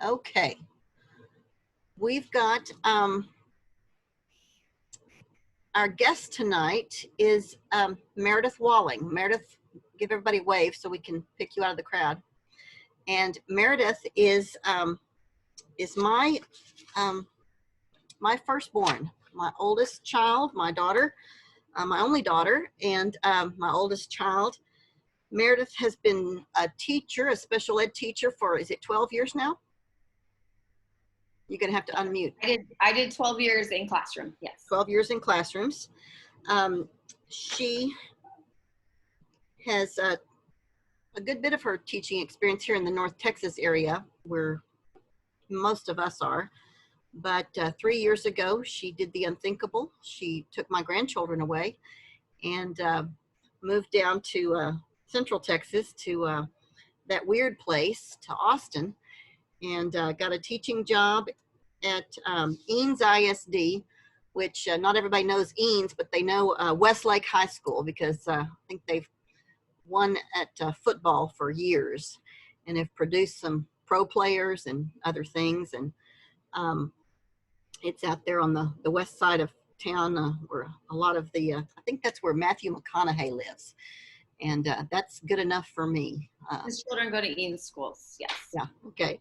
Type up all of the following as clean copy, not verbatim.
Okay. We've got our guest tonight is Meredith Walling. Meredith, give everybody a wave so we can pick you out of the crowd. And Meredith is my my firstborn, my oldest child, my daughter, my only daughter, and my oldest child. Meredith has been a teacher, a special ed teacher for, is it 12 years now? You're gonna have to unmute. I did 12 years in classroom, yes. 12 years in classrooms. She has a good bit of her teaching experience here in the North Texas area, where most of us are. But 3 years ago, she did the unthinkable. She took my grandchildren away and moved down to Central Texas, to that weird place, to Austin, and got a teaching job at Eanes ISD, which not everybody knows Eanes, but they know Westlake High School, because I think they've won at football for years and have produced some pro players and other things. And it's out there on the west side of town, where a lot of the, I think that's where Matthew McConaughey lives. And that's good enough for me. His children go to Eanes schools, yes. Yeah, okay.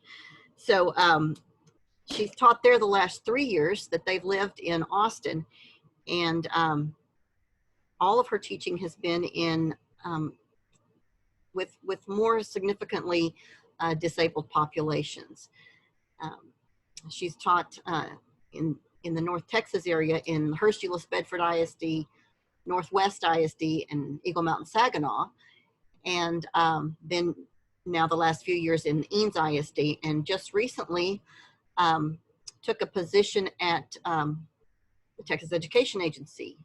So she's taught there the last 3 years that they've lived in Austin. And all of her teaching has been in, with more significantly disabled populations. She's taught in the North Texas area in Hurst Euless Bedford ISD, Northwest ISD, and Eagle Mountain Saginaw. And then now the last few years in Eanes ISD, and just recently took a position at the Texas Education Agency,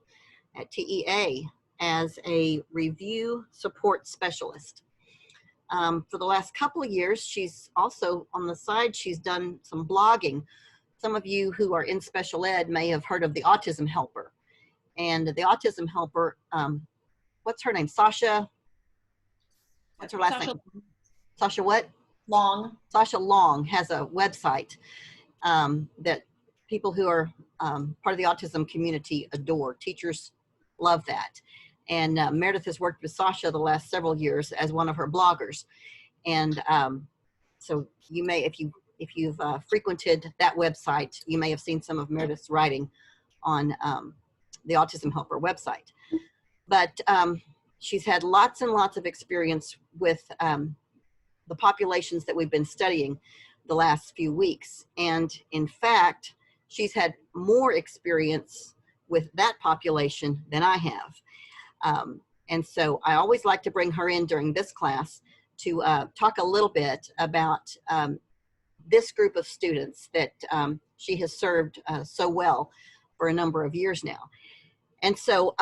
at TEA, as a review support specialist. For the last couple of years, she's also on the side, she's done some blogging. Some of you who are in special ed may have heard of the Autism Helper. And the Autism Helper, what's her name? Sasha, what's her last name? Sasha what? Long. Sasha Long has a website that people who are part of the autism community adore. Teachers love that. And Meredith has worked with Sasha the last several years as one of her bloggers. And so you may, if you've frequented that website, you may have seen some of Meredith's writing on the Autism Helper website. But she's had lots and lots of experience with the populations that we've been studying the last few weeks. And in fact, she's had more experience with that population than I have. And so I always like to bring her in during this class to talk a little bit about this group of students that she has served so well for a number of years now. And so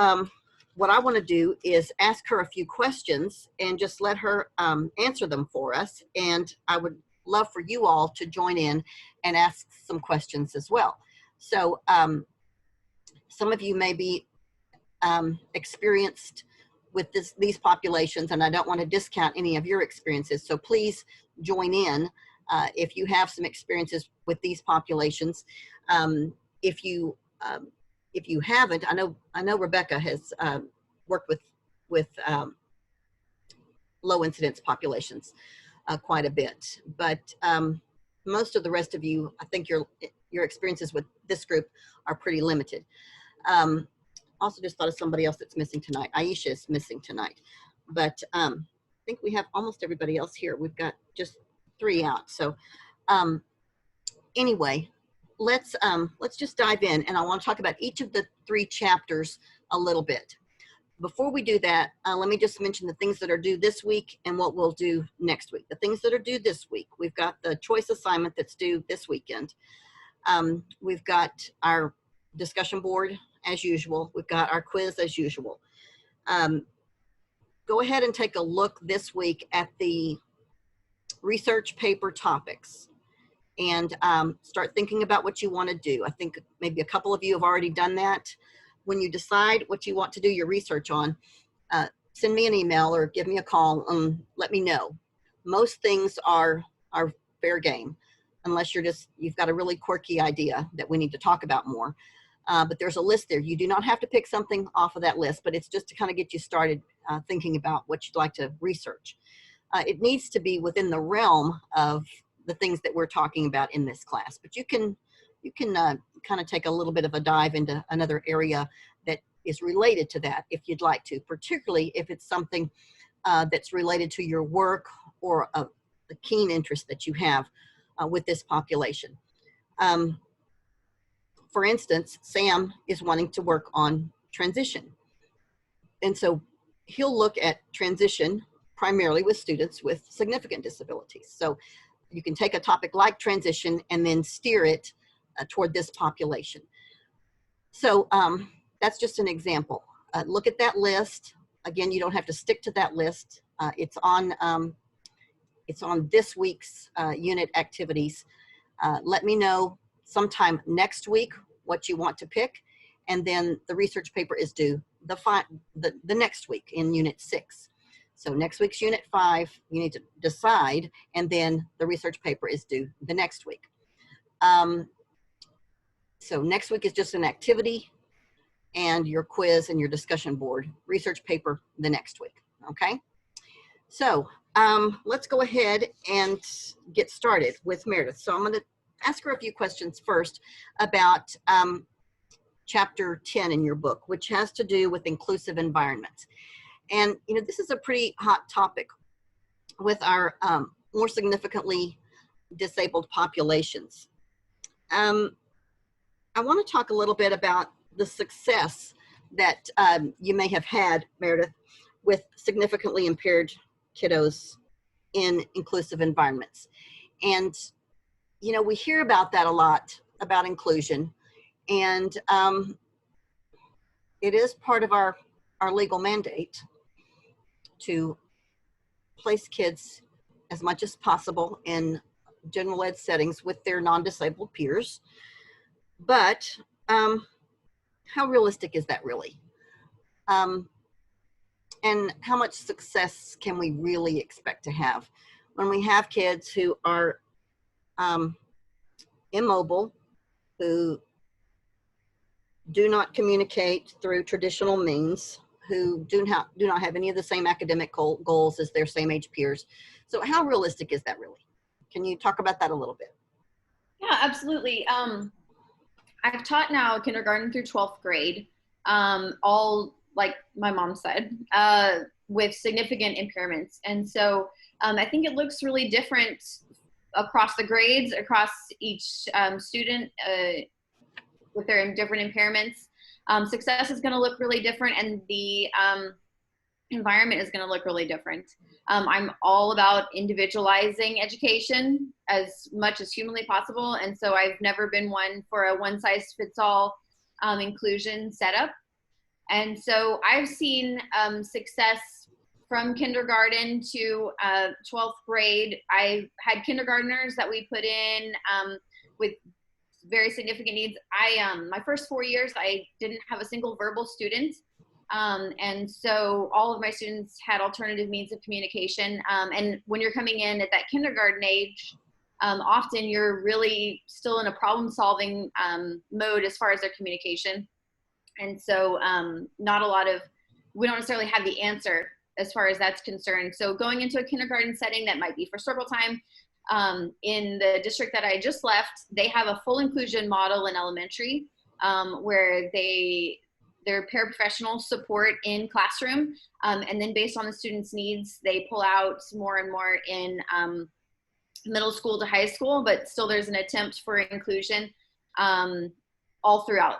what I want to do is ask her a few questions and just let her answer them for us. And I would love for you all to join in and ask some questions as well. So some of you may be experienced with these populations, and I don't want to discount any of your experiences. So please join in if you have some experiences with these populations. If you haven't, I know Rebecca has worked with low incidence populations quite a bit, but most of the rest of you, I think your experiences with this group are pretty limited. Also just thought of somebody else that's missing tonight. Aisha is missing tonight, but I think we have almost everybody else here. We've got just 3 out. So anyway, let's just dive in, and I want to talk about each of the 3 chapters a little bit. Before we do that, let me just mention the things that are due this week and what we'll do next week. The things that are due this week: we've got the choice assignment that's due this weekend. We've got our discussion board as usual. We've got our quiz as usual. Go ahead and take a look this week at the research paper topics and start thinking about what you want to do. I think maybe a couple of you have already done that. When you decide what you want to do your research on, send me an email or give me a call and let me know. Most things are fair game. unless you've got a really quirky idea that we need to talk about more. But there's a list there. You do not have to pick something off of that list, but it's just to kind of get you started thinking about what you'd like to research. It needs to be within the realm of the things that we're talking about in this class, but you can kind of take a little bit of a dive into another area that is related to that if you'd like to, particularly if it's something that's related to your work or a keen interest that you have with this population. For instance, Sam is wanting to work on transition. And so he'll look at transition primarily with students with significant disabilities. So you can take a topic like transition and then steer it toward this population. So that's just an example. Look at that list. Again, you don't have to stick to that list. It's on this week's unit activities. Let me know sometime next week what you want to pick, and then the research paper is due the next week in Unit 6. So next week's Unit 5, you need to decide, and then the research paper is due the next week. So next week is just an activity and your quiz and your discussion board. Research paper the next week, okay? So let's go ahead and get started with Meredith. So I'm gonna ask her a few questions first about chapter 10 in your book, which has to do with inclusive environments. And this is a pretty hot topic with our more significantly disabled populations. I want to talk a little bit about the success that you may have had, Meredith, with significantly impaired kiddos in inclusive environments. And we hear about that a lot, about inclusion, and it is part of our legal mandate to place kids as much as possible in general ed settings with their non-disabled peers. But how realistic is that really? And how much success can we really expect to have when we have kids who are immobile, who do not communicate through traditional means, who do not have any of the same academic goals as their same age peers? So how realistic is that really? Can you talk about that a little bit? Yeah, absolutely. I've taught now kindergarten through 12th grade, all, like my mom said, with significant impairments. And so I think it looks really different across the grades, across each student with their different impairments. Success is going to look really different, and the environment is going to look really different. I'm all about individualizing education as much as humanly possible, and so I've never been one for a one-size-fits-all inclusion setup. And so I've seen success from kindergarten to 12th grade. I had kindergartners that we put in with very significant needs. My first 4 years, I didn't have a single verbal student. And so all of my students had alternative means of communication. And when you're coming in at that kindergarten age, often you're really still in a problem-solving mode as far as their communication. And so we don't necessarily have the answer as far as that's concerned. So going into a kindergarten setting that might be for circle time, in the district that I just left, they have a full inclusion model in elementary where their paraprofessional support in classroom, and then based on the students' needs, they pull out more and more in middle school to high school, but still there's an attempt for inclusion all throughout,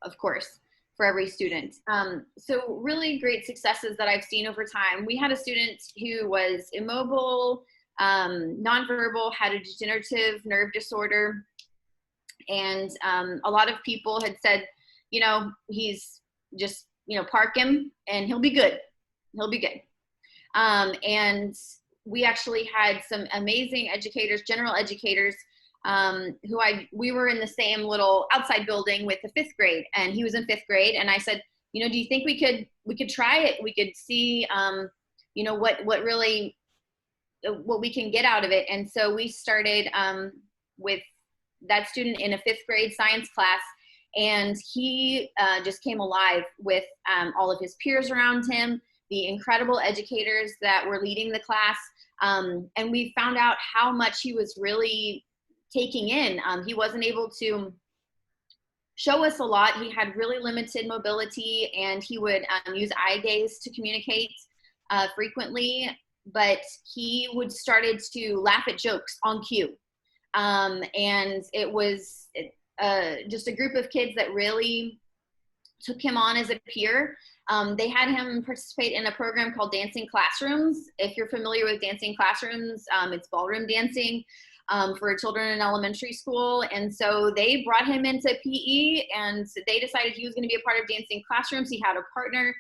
of course, for every student. So really great successes that I've seen over time. We had a student who was immobile, nonverbal, had a degenerative nerve disorder, and a lot of people had said, he's just, park him and he'll be good. He'll be good. And we actually had some amazing educators, general educators, we were in the same little outside building with the 5th grade, and he was in 5th grade. And I said, do you think we could try it? We could see, what we can get out of it. And so we started with that student in a 5th grade science class, and he just came alive with all of his peers around him, the incredible educators that were leading the class, and we found out how much he was really taking in. He wasn't able to show us a lot. He had really limited mobility, and he would use eye gaze to communicate frequently, but he would started to laugh at jokes on cue. And it was just a group of kids that really took him on as a peer. They had him participate in a program called Dancing Classrooms. If you're familiar with Dancing Classrooms, it's ballroom dancing for children in elementary school. And so they brought him into PE, and they decided he was going to be a part of Dancing Classrooms. He had a partner.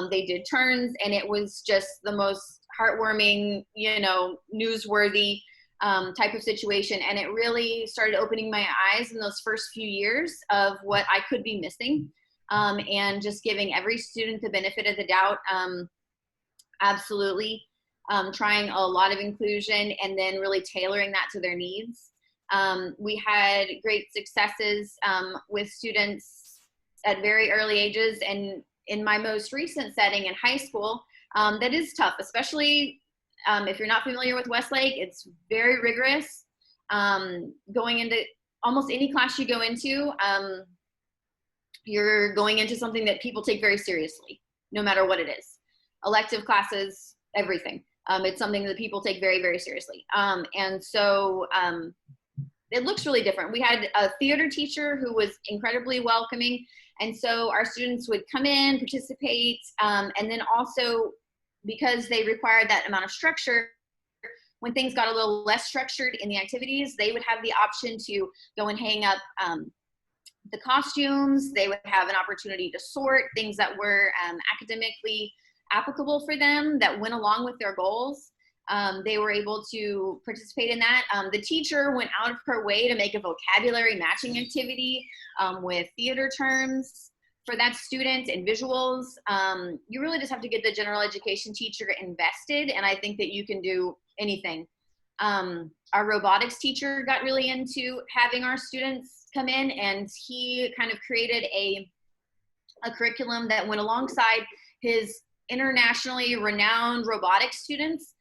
They did turns, and it was just the most heartwarming, newsworthy type of situation. And it really started opening my eyes in those first few years of what I could be missing, and just giving every student the benefit of the doubt. Absolutely. Trying a lot of inclusion and then really tailoring that to their needs. We had great successes with students at very early ages, and in my most recent setting in high school, that is tough, especially if you're not familiar with Westlake. It's very rigorous. Going into almost any class you go into, you're going into something that people take very seriously, no matter what it is. Elective classes, everything. It's something that people take very, very seriously. And so it looks really different. We had a theater teacher who was incredibly welcoming. And so our students would come in, participate, and then also, because they required that amount of structure, when things got a little less structured in the activities, they would have the option to go and hang up the costumes. They would have an opportunity to sort things that were academically applicable for them, that went along with their goals. They were able to participate in that. The teacher went out of her way to make a vocabulary matching activity with theater terms for that student and visuals. You really just have to get the general education teacher invested, and I think that you can do anything. Our robotics teacher got really into having our students come in, and he kind of created a curriculum that went alongside his internationally renowned robotics students,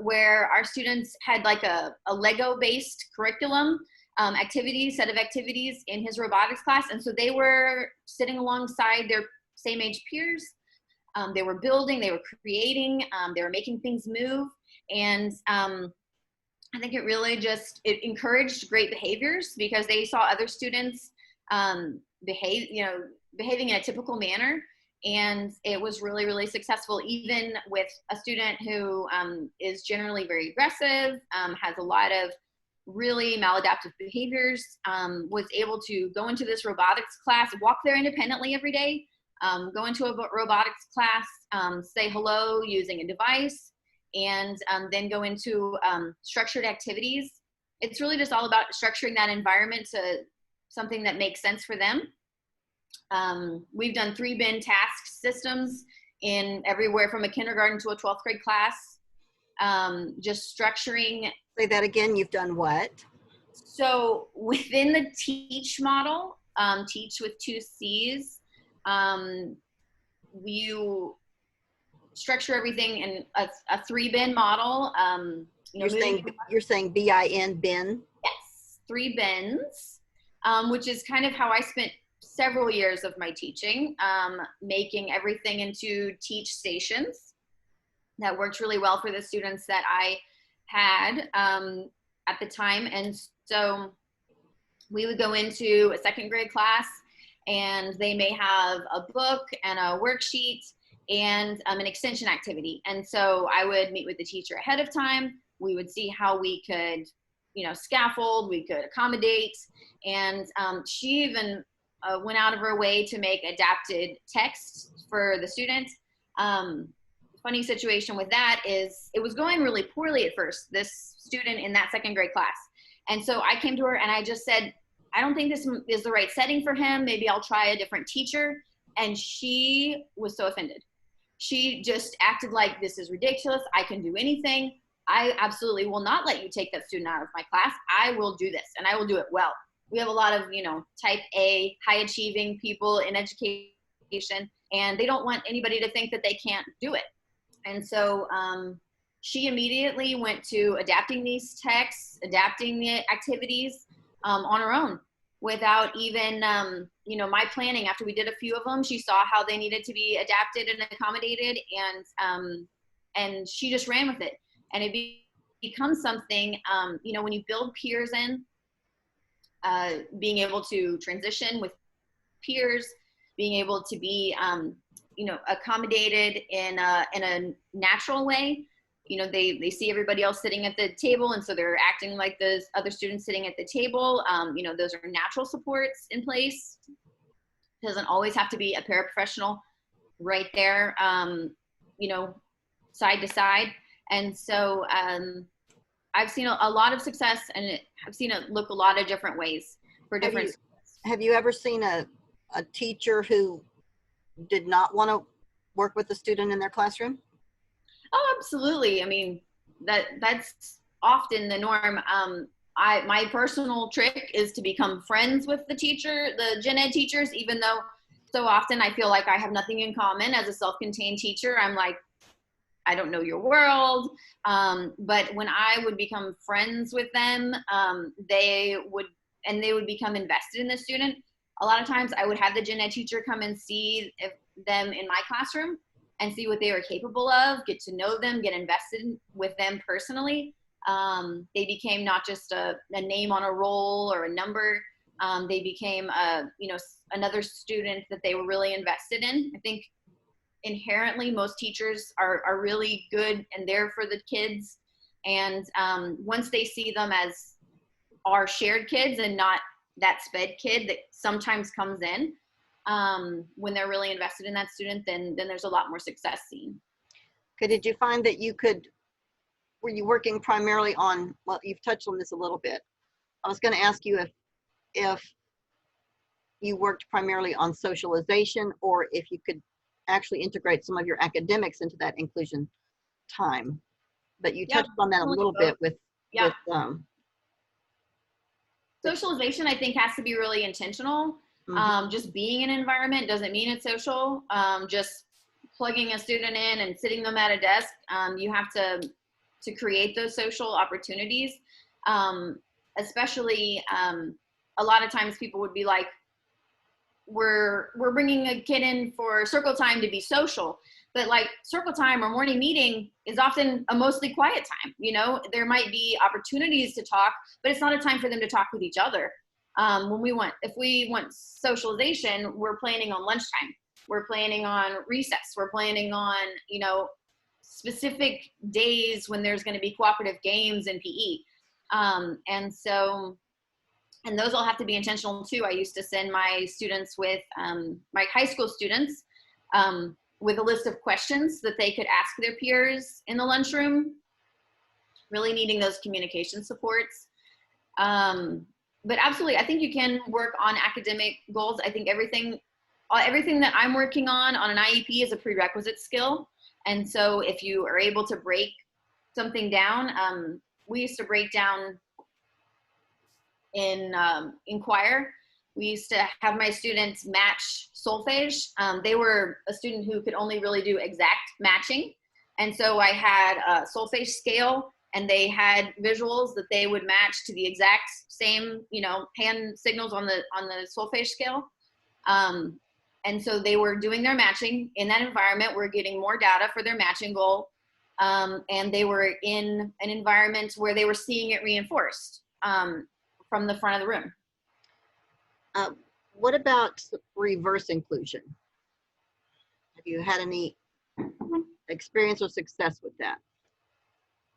where our students had like a Lego-based curriculum set of activities in his robotics class. And so they were sitting alongside their same age peers. They were building, they were creating, they were making things move. And I think it really it encouraged great behaviors, because they saw other students behaving in a typical manner. And it was really, really successful, even with a student who is generally very aggressive, has a lot of really maladaptive behaviors, was able to go into this robotics class, walk there independently every day, go into a robotics class, say hello using a device, and then go into structured activities. It's really just all about structuring that environment to something that makes sense for them. We've done 3-bin task systems in everywhere from a kindergarten to a 12th grade class. Just structuring. Say that again. You've done what? So within the TEACH model, TEACH with 2 C's, you structure everything in a 3-bin model. You're saying BIN, bin? Yes, 3 bins, which is kind of how I spent several years of my teaching, making everything into TEACH stations. That worked really well for the students that I had at the time. And so we would go into a 2nd grade class, and they may have a book and a worksheet and an extension activity. And so I would meet with the teacher ahead of time. We would see how we could, scaffold, we could accommodate. And she even went out of her way to make adapted text for the student. Funny situation with that is it was going really poorly at first, this student in that 2nd grade class. And so I came to her and I just said, I don't think this is the right setting for him. Maybe I'll try a different teacher. And she was so offended. She just acted like, this is ridiculous. I can do anything. I absolutely will not let you take that student out of my class. I will do this, and I will do it well. We have a lot of, type A, high achieving people in education, and they don't want anybody to think that they can't do it. And so she immediately went to adapting these texts, adapting the activities on her own without even, my planning. After we did a few of them, she saw how they needed to be adapted and accommodated, and she just ran with it. And it becomes something, when you build peers in, being able to transition with peers, being able to be, accommodated in a natural way. They see everybody else sitting at the table, and so they're acting like the other students sitting at the table. Those are natural supports in place. It doesn't always have to be a paraprofessional right there, side to side. And so I've seen a lot of success, and I've seen it look a lot of different ways for different students. Have you ever seen a teacher who did not want to work with a student in their classroom? Oh, absolutely. I mean, that's often the norm. My personal trick is to become friends with the gen ed teachers, even though so often I feel like I have nothing in common. As a self-contained teacher, I'm like, I don't know your world. But when I would become friends with them, they would become invested in the student. A lot of times I would have the gen ed teacher come and see them in my classroom and see what they were capable of, get to know them, get invested with them personally. They became not just a name on a roll or a number. They became another student that they were really invested in. I think inherently most teachers are really good and there for the kids. And once they see them as our shared kids and not that sped kid that sometimes comes in, when they're really invested in that student, then there's a lot more success seen. Okay, did you find that were you working primarily on, well, you've touched on this a little bit. I was going to ask you if you worked primarily on socialization, or if you could actually integrate some of your academics into that inclusion time. But you touched on that a little bit with socialization, I think, has to be really intentional. Mm-hmm. Just being in an environment doesn't mean it's social. Just plugging a student in and sitting them at a desk, you have to create those social opportunities. Especially, a lot of times people would be like, we're bringing a kid in for circle time to be social, but like circle time or morning meeting is often a mostly quiet time. There might be opportunities to talk, but it's not a time for them to talk with each other. If we want socialization, we're planning on lunchtime, we're planning on recess, we're planning on, specific days when there's going to be cooperative games in PE. And those all have to be intentional too. I used to send my students with, my high school students, with a list of questions that they could ask their peers in the lunchroom, really needing those communication supports. But absolutely, I think you can work on academic goals. I think everything that I'm working on an IEP is a prerequisite skill. And so if you are able to break something down, we used to break down in choir. We used to have my students match solfege. They were a student who could only really do exact matching. And so I had a solfege scale, and they had visuals that they would match to the exact same, hand signals on the solfege scale. And so they were doing their matching in that environment. We're getting more data for their matching goal. And they were in an environment where they were seeing it reinforced from the front of the room. What about reverse inclusion? Have you had any experience or success with that?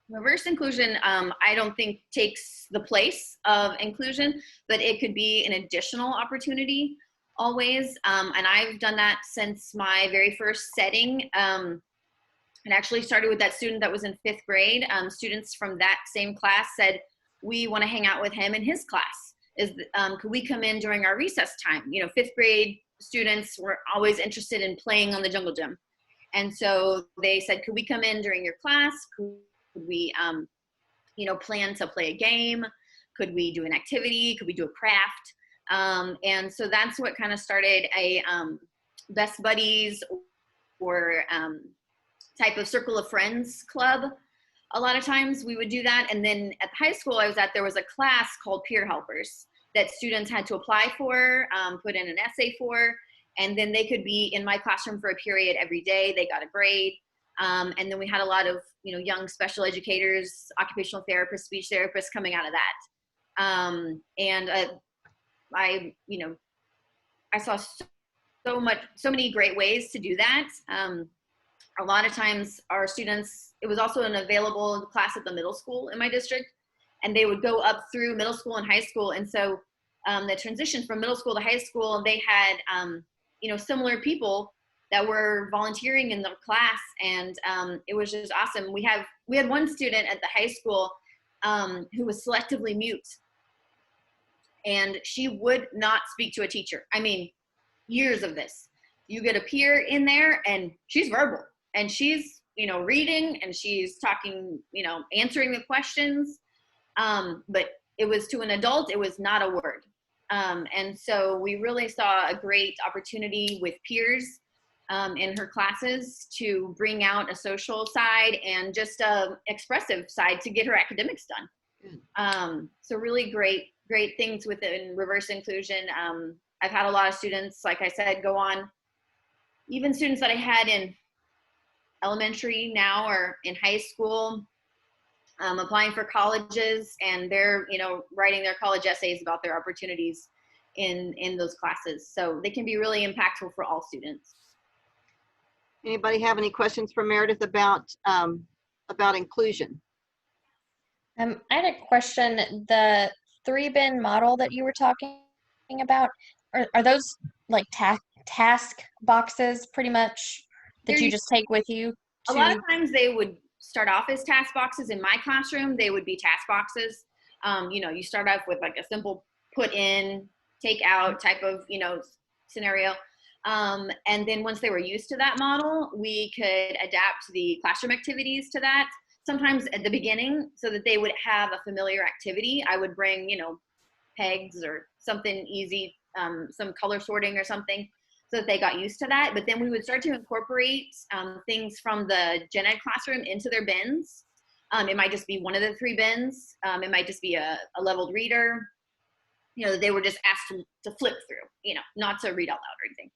Reverse inclusion, I don't think takes the place of inclusion, but it could be an additional opportunity always. And I've done that since my very first setting. It actually started with that student that was in 5th grade. Students from that same class said, we want to hang out with him in his class. Could we come in during our recess time? 5th grade students were always interested in playing on the jungle gym. And so they said, could we come in during your class? Could Could we, plan to play a game? Could we do an activity? Could we do a craft? And so that's what kind of started a Best Buddies or type of circle of friends club. A lot of times we would do that. And then at the high school I was at, there was a class called Peer Helpers that students had to apply for, put in an essay for, and then they could be in my classroom for a period every day. They got a grade. And then we had a lot of, young special educators, occupational therapists, speech therapists coming out of that. I saw so many great ways to do that. A lot of times our students, it was also an available class at the middle school in my district, and they would go up through middle school and high school. And so the transition from middle school to high school, they had, similar people that were volunteering in the class. And it was just awesome. We had one student at the high school who was selectively mute, and she would not speak to a teacher. I mean, years of this. You get a peer in there and she's verbal and she's, reading and she's talking, answering the questions. But it was to an adult, it was not a word. And so we really saw a great opportunity with peers in her classes to bring out a social side and just a expressive side to get her academics done. So really great things within reverse inclusion. I've had a lot of students, like I said, go on, even students that I had in elementary now or in high school, applying for colleges, and they're, writing their college essays about their opportunities in those classes. So they can be really impactful for all students. Anybody have any questions for Meredith about inclusion? I had a question. The 3-bin model that you were talking about, are those like task boxes pretty much that you just take with you? A lot of times they would start off as task boxes. In my classroom, they would be task boxes. You start off with like a simple put in, take out type of, scenario. And then once they were used to that model, we could adapt the classroom activities to that. Sometimes at the beginning, so that they would have a familiar activity, I would bring, pegs or something easy, some color sorting or something, so that they got used to that. But then we would start to incorporate things from the gen ed classroom into their bins. It might just be one of the 3 bins. It might just be a leveled reader. They were just asked to flip through, not to read out loud or anything.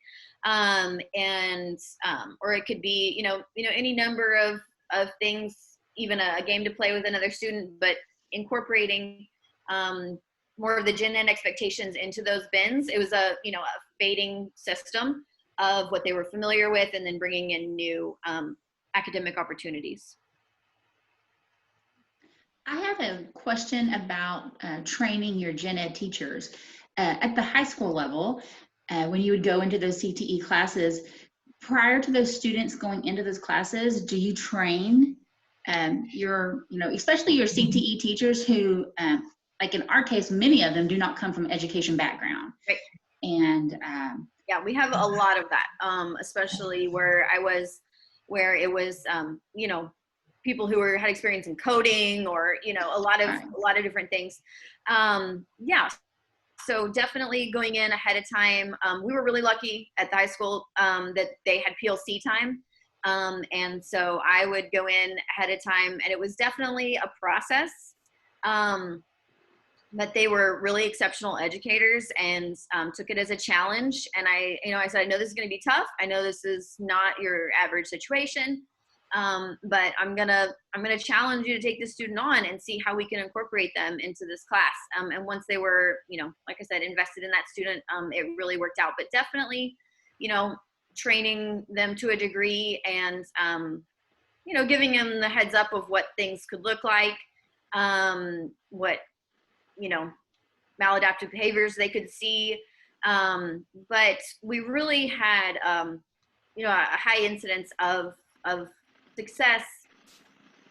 Or it could be, any number of things, even a game to play with another student, but incorporating more of the gen ed expectations into those bins. It was a fading system of what they were familiar with, and then bringing in new academic opportunities. I have a question about training your gen ed teachers. At the high school level, when you would go into those CTE classes, prior to those students going into those classes, do you train your, especially your CTE teachers who, like in our case, many of them do not come from education background. Right. And yeah, we have a lot of that, especially where it was, people who had experience in coding or, a lot of different things. Yeah. So definitely going in ahead of time. We were really lucky at the high school that they had PLC time. And so I would go in ahead of time, and it was definitely a process. But they were really exceptional educators and took it as a challenge. And I said, I know this is going to be tough. I know this is not your average situation, but I'm gonna challenge you to take this student on and see how we can incorporate them into this class. And once they were, like I said, invested in that student, it really worked out. But definitely, training them to a degree, and giving them the heads up of what things could look like, what maladaptive behaviors they could see. But we really had, a high incidence of success,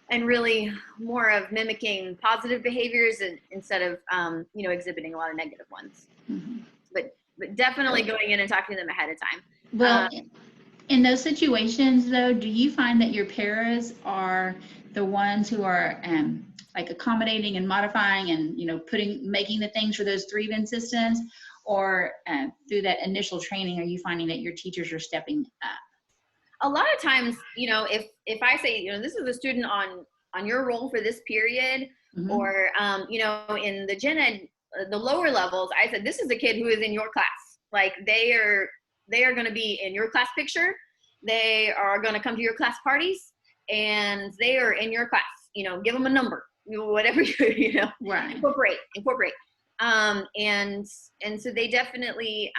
and really more of mimicking positive behaviors instead of, exhibiting a lot of negative ones. Mm-hmm. But definitely going in and talking to them ahead of time. Well, in those situations though, do you find that your paras are the ones who are like accommodating and modifying and, you know, making the things for those 3-bin systems, or through that initial training, are you finding that your teachers are stepping up? A lot of times, you know, if I say, you know, this is a student on your role for this period, Mhm. or you know, in the gen ed, the lower levels, I said, this is a kid who is in your class. Like they are going to be in your class picture. They are going to come to your class parties, and they are in your class. You know, give them a number, whatever you know, Right. incorporate. And so they definitely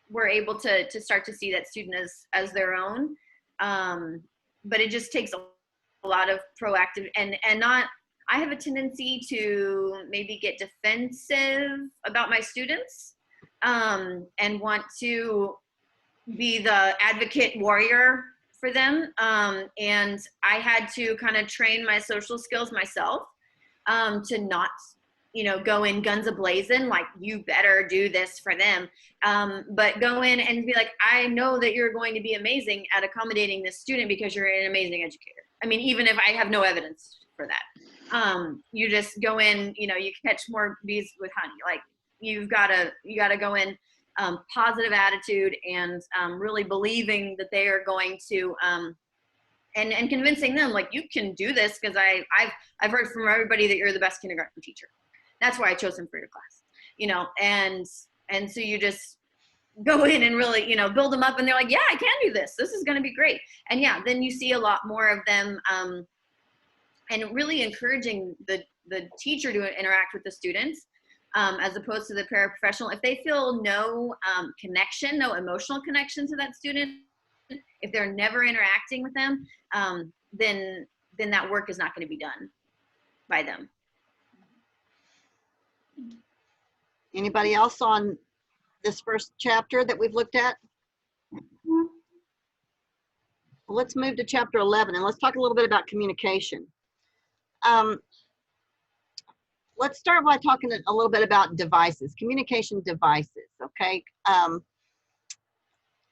were able to start to see that student as their own. But it just takes a lot of proactive and not. I have a tendency to maybe get defensive about my students, and want to be the advocate warrior for them. And I had to kind of train my social skills myself, to not, you know, go in guns a-blazing, like you better do this for them. But go in and be like, I know that you're going to be amazing at accommodating this student because you're an amazing educator. I mean, even if I have no evidence for that. You just go in, you know, you catch more bees with honey. Like you gotta go in, positive attitude, and really believing that they are going to, and convincing them like you can do this, because I've heard from everybody that you're the best kindergarten teacher. That's why I chose him for your class, you know, and so you just go in and really, you know, build them up, and they're like, yeah, I can do this. This is going to be great. And yeah, then you see a lot more of them, and really encouraging the teacher to interact with the students, as opposed to the paraprofessional. If they feel no connection, no emotional connection to that student, if they're never interacting with them, then that work is not going to be done by them. Anybody else on this first chapter that we've looked at? Well, let's move to chapter 11, and let's talk a little bit about communication. Let's start by talking a little bit about devices, communication devices, okay?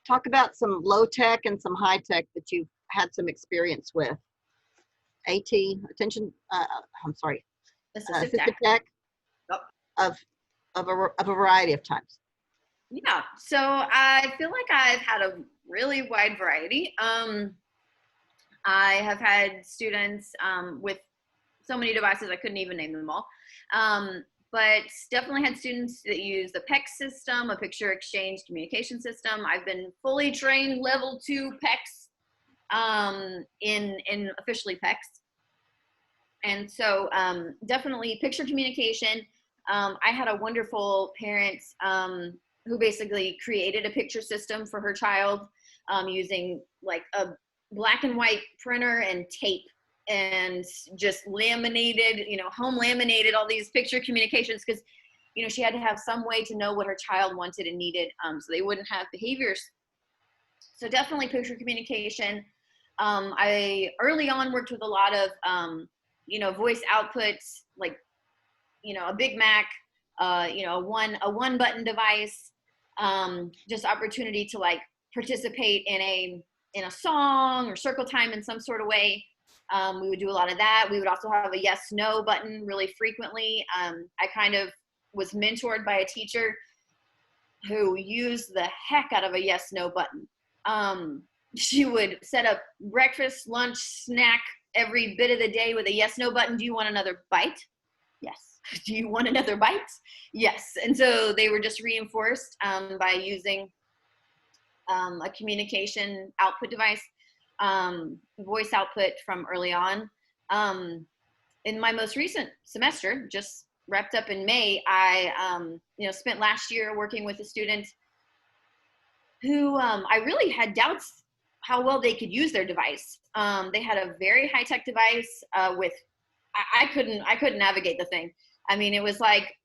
Talk about some low tech and some high tech that you've had some experience with. Assistive tech Yep. of a variety of types. Yeah, so I feel like I've had a really wide variety. I have had students with so many devices, I couldn't even name them all. But definitely had students that use the PEX system, a picture exchange communication system. I've been fully trained level 2 PEX, in officially PEX. And so definitely picture communication. I had a wonderful parent who basically created a picture system for her child, using like a black and white printer and tape, and just laminated, you know, home laminated all these picture communications, because, you know, she had to have some way to know what her child wanted and needed, so they wouldn't have behaviors. So definitely picture communication. I early on worked with a lot of, you know, voice outputs, like, you know, a Big Mac, you know, a one button device, just opportunity to like participate in a song or circle time in some sort of way. We would do a lot of that. We would also have a yes, no button really frequently. I kind of was mentored by a teacher who used the heck out of a yes, no button. She would set up breakfast, lunch, snack every bit of the day with a yes, no button. Do you want another bite? Yes. Do you want another bite? Yes. And so they were just reinforced by using a communication output device, voice output from early on. In my most recent semester, just wrapped up in May, I you know, spent last year working with a student who I really had doubts how well they could use their device. They had a very high-tech device with, I couldn't navigate the thing. I mean, it was like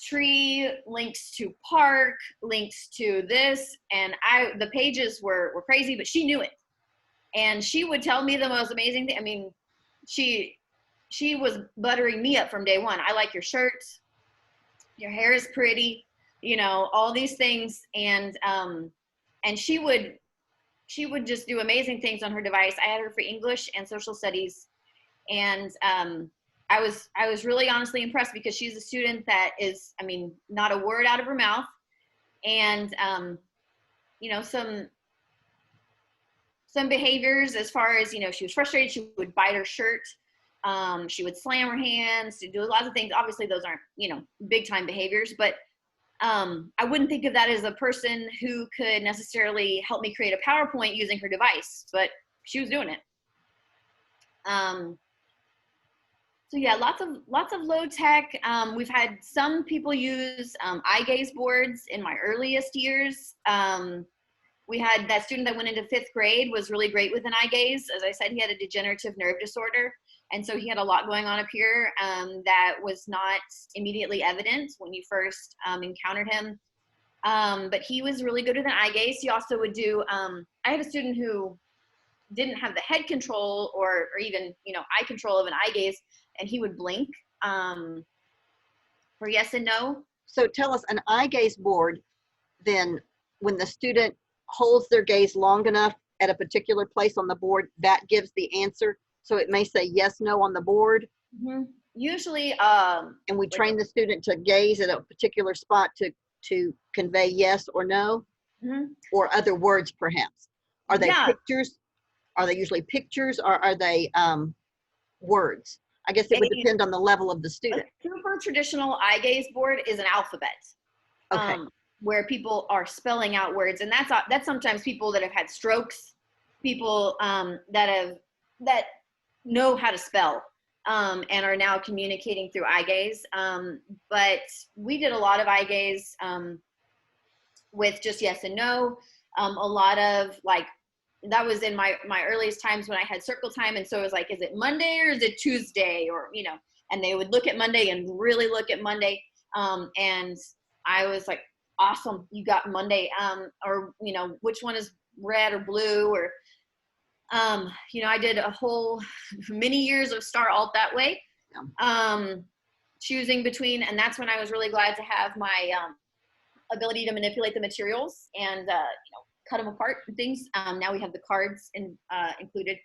tree, links to park, links to this, and the pages were crazy, but she knew it. And she would tell me the most amazing thing. I mean, she was buttering me up from day one. I like your shirt, your hair is pretty, you know, all these things. And she would she would just do amazing things on her device. I had her for English and social studies. And I was really honestly impressed because she's a student that is, I mean, not a word out of her mouth. And, you know, some behaviors as far as, you know, she was frustrated, she would bite her shirt. She would slam her hands, to do lots of things. Obviously those aren't, you know, big time behaviors, but I wouldn't think of that as a person who could necessarily help me create a PowerPoint using her device, but she was doing it. So yeah, lots of low tech. We've had some people use eye gaze boards in my earliest years. We had that student that went into 5th grade was really great with an eye gaze. As I said, he had a degenerative nerve disorder. And so he had a lot going on up here that was not immediately evident when you first encountered him. But he was really good with an eye gaze. He also would do, I had a student who didn't have the head control or even, you know, eye control of an eye gaze, and he would blink for yes and no. So tell us, an eye gaze board, then when the student holds their gaze long enough at a particular place on the board, that gives the answer. So it may say yes, no on the board. Mm-hmm. Usually, and we train the student to gaze at a particular spot to convey yes or no, mm-hmm. or other words perhaps. Are they Yeah. pictures? Are they usually pictures, or are they words? I guess it would depend on the level of the student. A super traditional eye gaze board is an alphabet. Okay. Where people are spelling out words, and that's sometimes people that have had strokes, people that know how to spell and are now communicating through eye gaze. But we did a lot of eye gaze with just yes and no. A lot of like, that was in my earliest times when I had circle time, and so it was like, is it Monday or is it Tuesday, or you know? And they would look at Monday and really look at Monday, and I was like, awesome, you got Monday, or you know, which one is red or blue, or you know, I did a whole many years of Star Alt that way, choosing between, and that's when I was really glad to have my ability to manipulate the materials and you know, cut them apart and things. Now we have the cards included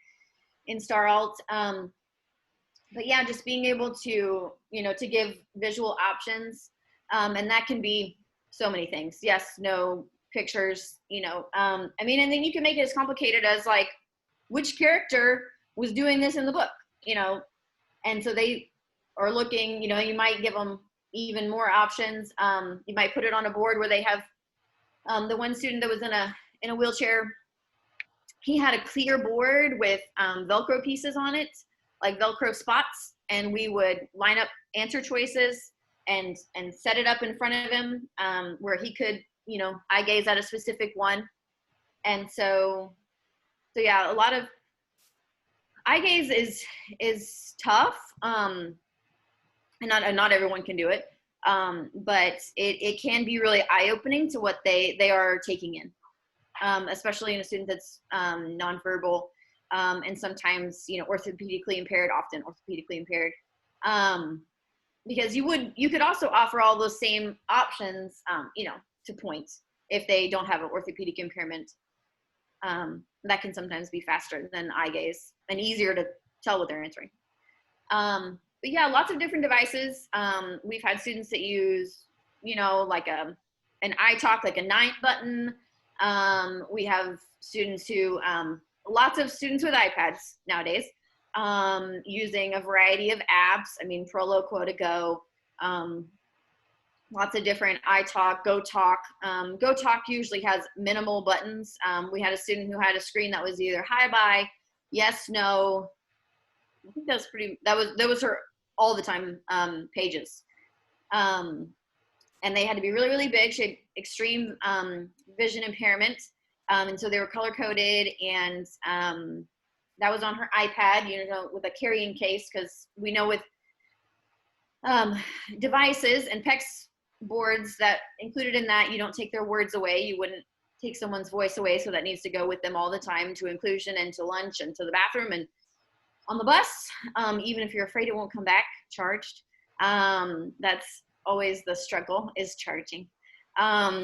in Star Alt. But yeah, just being able to, you know, to give visual options, and that can be so many things. Yes, no, pictures, you know. I mean, and then you can make it as complicated as like, which character was doing this in the book, you know? And so they are looking, you know, you might give them even more options. You might put it on a board where they have the one student that was in a wheelchair. He had a clear board with Velcro pieces on it, like Velcro spots, and we would line up answer choices and set it up in front of him where he could, you know, eye gaze at a specific one. And so yeah, a lot of eye gaze is tough, and not everyone can do it, but it can be really eye-opening to what they are taking in, especially in a student that's nonverbal, and sometimes, you know, orthopedically impaired, often orthopedically impaired, because you could also offer all those same options, you know, to points if they don't have an orthopedic impairment. That can sometimes be faster than eye gaze and easier to tell what they're answering. But yeah, lots of different devices. We've had students that use, you know, like an iTalk, like a 9 button. We have students who, lots of students with iPads nowadays, using a variety of apps. I mean, Prolo, Quota Go, lots of different iTalk, GoTalk. GoTalk usually has minimal buttons. We had a student who had a screen that was either hi, bye, yes, no. I think that was her all the time pages. And they had to be really, really big. She had extreme vision impairment. And so they were color coded, and that was on her iPad, you know, with a carrying case, because we know with devices and PECS boards that included in that, you don't take their words away. You wouldn't take someone's voice away, so that needs to go with them all the time to inclusion and to lunch and to the bathroom and on the bus, even if you're afraid it won't come back charged. That's always the struggle, is charging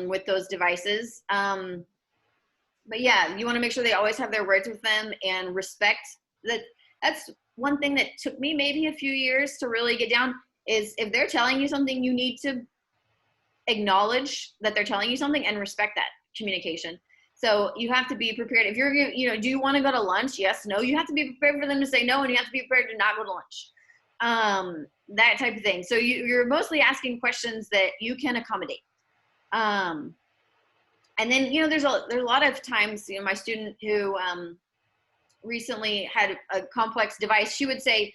with those devices. but yeah, you want to make sure they always have their words with them and respect that. That's one thing that took me maybe a few years to really get down, is if they're telling you something, you need to acknowledge that they're telling you something and respect that communication. So you have to be prepared. If you're, do you want to go to lunch? Yes, no. You have to be prepared for them to say no, and you have to be prepared to not go to lunch. That type of thing. So you're mostly asking questions that you can accommodate. And then, there's a lot of times, my student who recently had a complex device, she would say,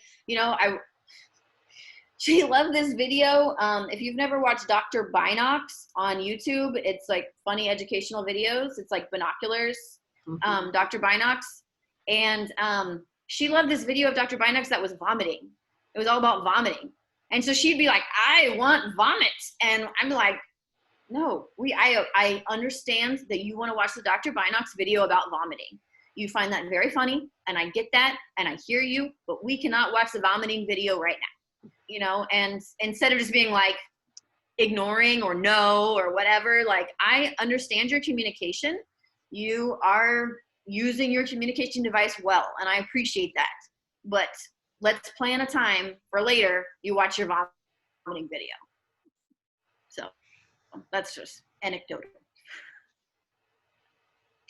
she loved this video. If you've never watched Dr. Binocs on YouTube, it's like funny educational videos. It's like binoculars, Dr. Binocs. And she loved this video of Dr. Binocs that was vomiting. It was all about vomiting. And so she'd be like, I want vomit. And I'm like, no, I understand that you want to watch the Dr. Binocs video about vomiting. You find that very funny, and I get that, and I hear you, but we cannot watch the vomiting video right now, and instead of just being like ignoring or no or whatever, like, I understand your communication. You are using your communication device well, and I appreciate that, but let's plan a time for later you watch your vomiting video. So that's just anecdotal.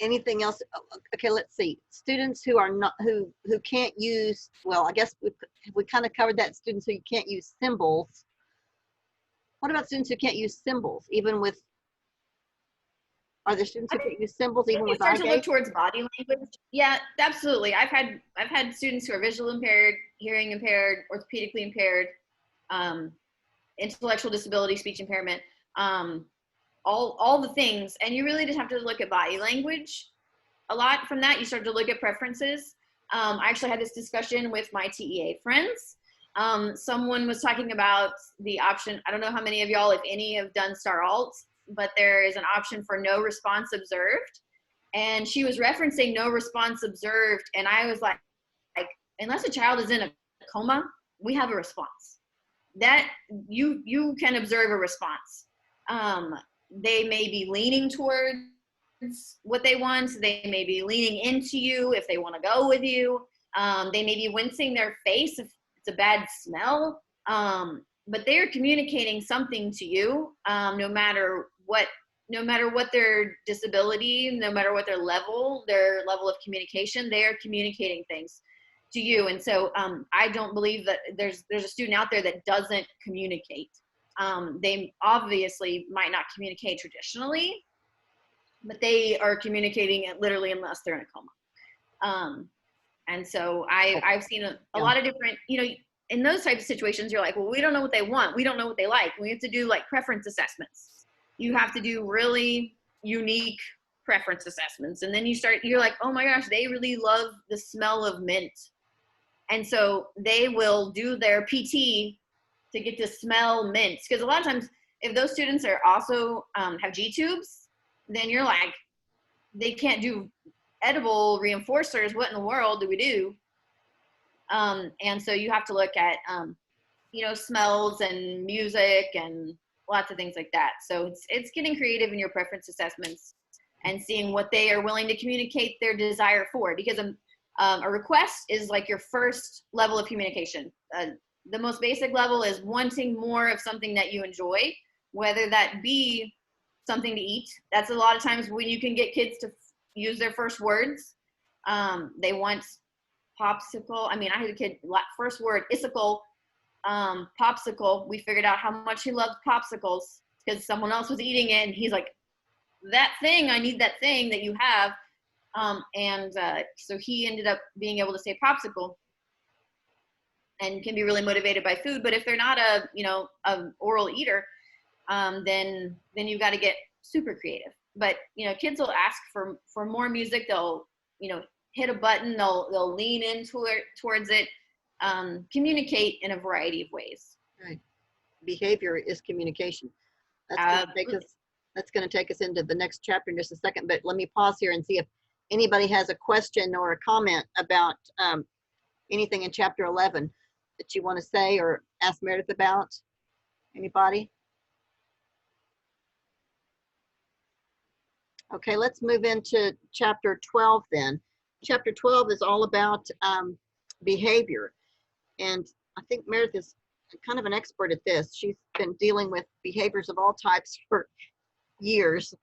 Anything else? Okay, let's see. Students who are not, who can't use, well, I guess we kind of covered that. Students who can't use symbols. What about students who can't use symbols, even with, are there students who can't use symbols even with eye start to look gaze? towards body language. Yeah, absolutely. I've had students who are visual impaired, hearing impaired, orthopedically impaired, intellectual disability, speech impairment, all the things. And you really just have to look at body language a lot. From that, you start to look at preferences. I actually had this discussion with my TEA friends. Someone was talking about the option. I don't know how many of y'all, if any, have done STAR Alt, but there is an option for no response observed. And she was referencing no response observed. And I was like, unless a child is in a coma, we have a response. That you can observe a response. They may be leaning towards what they want. They may be leaning into you if they want to go with you. They may be wincing their face if it's a bad smell. But they're communicating something to you, no matter what their disability, no matter what their level of communication, they are communicating things to you. And so I don't believe that there's a student out there that doesn't communicate. They obviously might not communicate traditionally, but they are communicating it literally unless they're in a coma. And so I've seen a lot of different, in those types of situations, you're like, well, we don't know what they want. We don't know what they like. We have to do like preference assessments. You have to do really unique preference assessments. And then you're like, oh my gosh, they really love the smell of mint. And so they will do their PT to get to smell mint. Because a lot of times, if those students are also have G-tubes, then you're like, they can't do edible reinforcers. What in the world do we do? And so you have to look at, smells and music and lots of things like that. So it's getting creative in your preference assessments and seeing what they are willing to communicate their desire for. Because a request is like your first level of communication. The most basic level is wanting more of something that you enjoy, whether that be something to eat. That's a lot of times when you can get kids to use their first words. They want popsicle. I mean, I had a kid, first word, isicle, popsicle. We figured out how much he loved popsicles because someone else was eating it. And he's like, that thing, I need that thing that you have. So he ended up being able to say popsicle and can be really motivated by food. But if they're not an oral eater, then you've got to get super creative. But, kids will ask for more music. They'll, hit a button, they'll lean into it, towards it, communicate in a variety of ways. Right. Behavior is communication. That's going to take us into the next chapter in just a second, but let me pause here and see if anybody has a question or a comment about anything in chapter 11 that you want to say or ask Meredith about. Anybody? Okay, let's move into chapter 12 then. Chapter 12 is all about behavior. And I think Meredith is kind of an expert at this. She's been dealing with behaviors of all types for years.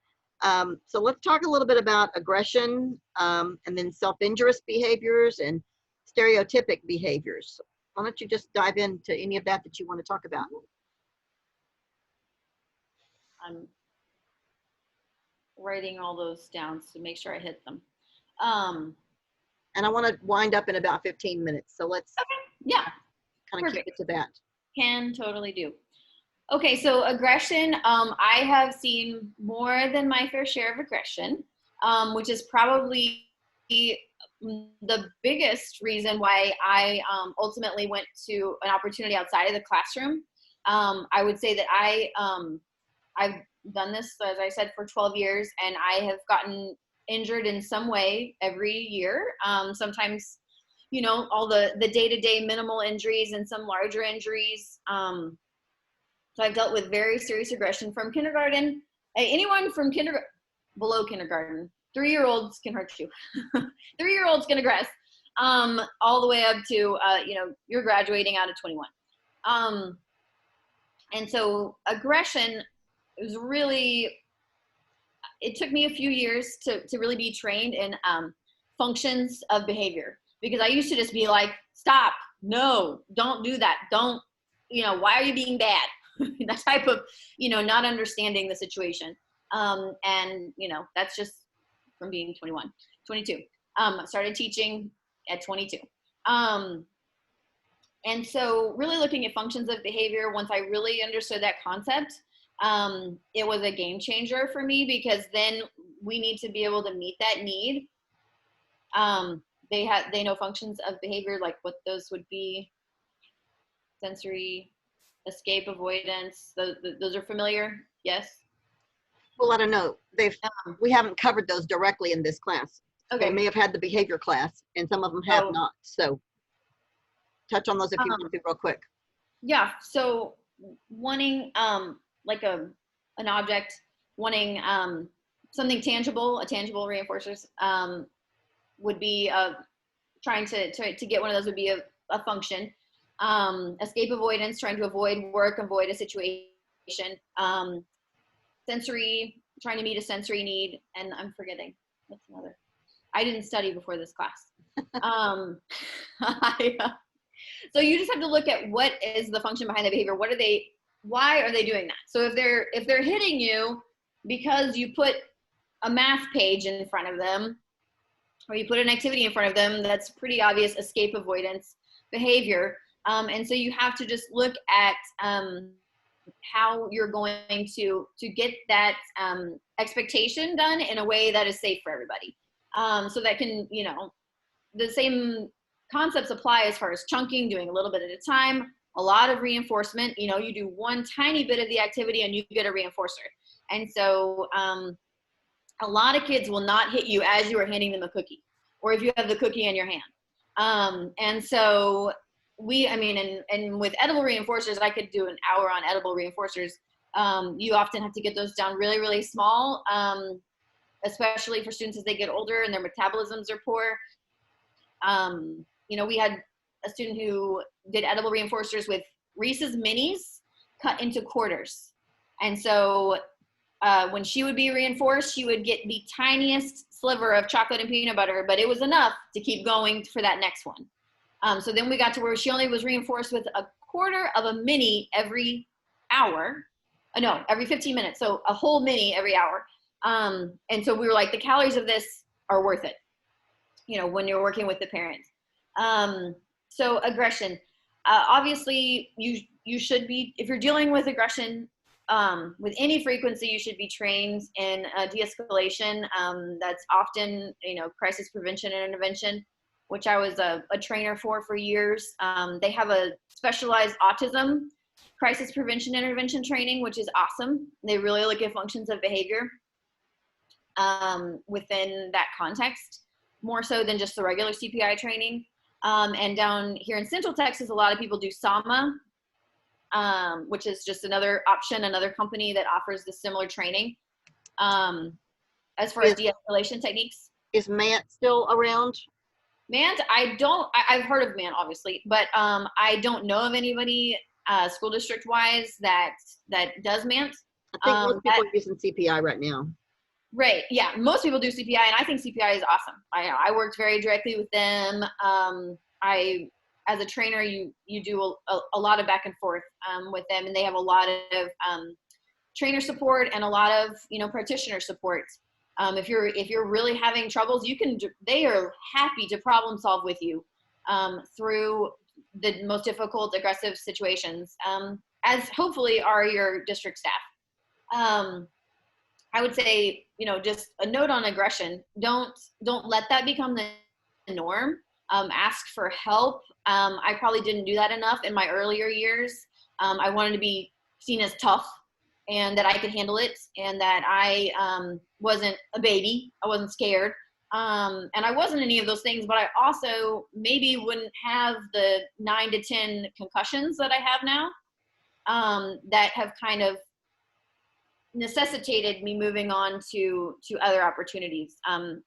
So let's talk a little bit about aggression, and then self-injurious behaviors and stereotypic behaviors. Why don't you just dive into any of that you want to talk about? I'm writing all those down to make sure I hit them. And I want to wind up in about 15 minutes. So let's Yeah, kind of keep perfect. it to that. can totally do. Okay, so aggression, I have seen more than my fair share of aggression, which is probably the biggest reason why I ultimately went to an opportunity outside of the classroom. I would say that I've done this, as I said, for 12 years, and I have gotten injured in some way every year. Sometimes, you know, all the day-to-day minimal injuries and some larger injuries. So I've dealt with very serious aggression from kindergarten. Anyone from below kindergarten, 3-year-olds can hurt you. 3-year-olds can aggress, all the way up to, you know, you're graduating out of 21. And so aggression is really, it took me a few years to really be trained in functions of behavior, because I used to just be like, stop, no, don't do that. Don't, you know, why are you being bad? That type of, you know, not understanding the situation. And, you know, that's just from being 21, 22. Started teaching at 22. And so really looking at functions of behavior, once I really understood that concept, it was a game changer for me, because then we need to be able to meet that need. They know functions of behavior, like what those would be: sensory, escape, avoidance. Those are familiar? Yes. Well, I don't know. We haven't covered those directly in this class. Okay. They may have had the behavior class, and some of them have not. So touch on those if you want to real quick. Yeah. So wanting like an object, wanting something tangible, a tangible reinforcers would be trying to get one of those would be a function. Escape, avoidance, trying to avoid work, avoid a situation. Sensory, trying to meet a sensory need, and I'm forgetting. What's another? I didn't study before this class. So you just have to look at what is the function behind the behavior. Why are they doing that? So if they're hitting you because you put a math page in front of them, or you put an activity in front of them, that's pretty obvious escape avoidance behavior. And so you have to just look at how you're going to get that expectation done in a way that is safe for everybody. So that can, you know, the same concepts apply as far as chunking, doing a little bit at a time, a lot of reinforcement. You know, you do one tiny bit of the activity and you get a reinforcer. And so a lot of kids will not hit you as you are handing them a cookie, or if you have the cookie in your hand. And so and with edible reinforcers, I could do an hour on edible reinforcers. You often have to get those down really, really small, especially for students as they get older and their metabolisms are poor. You know, we had a student who did edible reinforcers with Reese's Minis cut into quarters. And so when she would be reinforced, she would get the tiniest sliver of chocolate and peanut butter, but it was enough to keep going for that next one. So then we got to where she only was reinforced with a quarter of a mini every hour. No, every 15 minutes. So a whole mini every hour. And so we were like, the calories of this are worth it, you know, when you're working with the parents. So aggression, obviously you should be, if you're dealing with aggression, with any frequency, you should be trained in de-escalation. That's often, you know, crisis prevention and intervention, which I was a trainer for years. They have a specialized autism crisis prevention intervention training, which is awesome. They really look at functions of behavior within that context, more so than just the regular CPI training. And down here in Central Texas, a lot of people do SAMA, which is just another option, another company that offers the similar training. as far as Yes. de-escalation techniques. Is Matt still around? MANT, I've heard of MANT obviously, but I don't know of anybody school district wise that does MANT. I think most people are using CPI right now. Right. Yeah. Most people do CPI, and I think CPI is awesome. I worked very directly with them. As a trainer, you do a lot of back and forth with them, and they have a lot of trainer support and a lot of practitioner support. If you're really having troubles, they are happy to problem solve with you through the most difficult, aggressive situations, as hopefully are your district staff. I would say, just a note on aggression. Don't let that become the norm. Ask for help. I probably didn't do that enough in my earlier years. I wanted to be seen as tough and that I could handle it and that I wasn't a baby. I wasn't scared. And I wasn't any of those things, but I also maybe wouldn't have the 9 to 10 concussions that I have now that have kind of necessitated me moving on to other opportunities.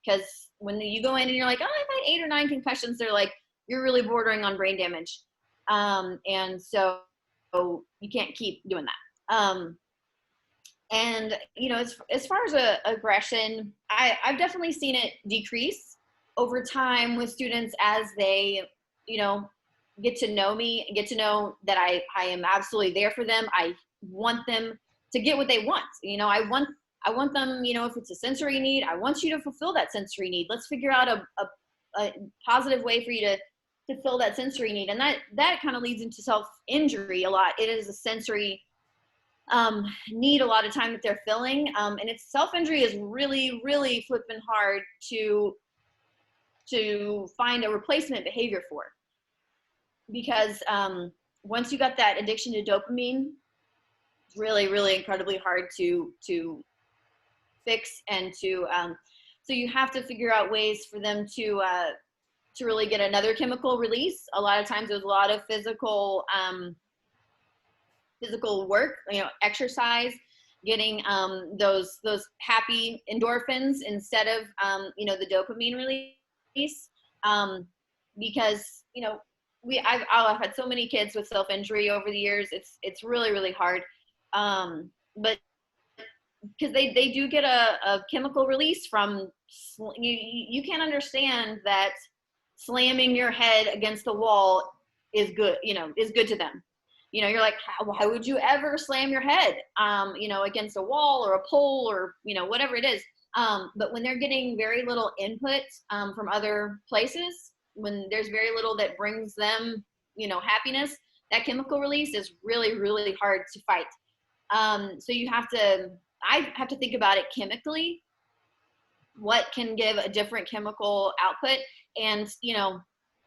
Because when you go in and you're like, oh, I've had 8 or 9 concussions, they're like, you're really bordering on brain damage. And so you can't keep doing that. And, as far as aggression, I've definitely seen it decrease over time with students as they, get to know me, get to know that I am absolutely there for them. I want them to get what they want. I want them, if it's a sensory need, I want you to fulfill that sensory need. Let's figure out a positive way for you to fill that sensory need. And that kind of leads into self-injury a lot. It is a sensory need a lot of time that they're filling. And it's self-injury is really, really flipping hard to find a replacement behavior for. Because once you got that addiction to dopamine, it's really, really incredibly hard to fix and to, so you have to figure out ways for them to really get another chemical release. A lot of times there's a lot of physical work, exercise, getting those happy endorphins instead of the dopamine release, because I've had so many kids with self-injury over the years. It's really, really hard, but because they do get a chemical release from you can't understand that slamming your head against the wall is good to them. You're like, why would you ever slam your head, against a wall or a pole or, whatever it is. But when they're getting very little input from other places, when there's very little that brings them, happiness, that chemical release is really, really hard to fight. So I have to think about it chemically, what can give a different chemical output, and,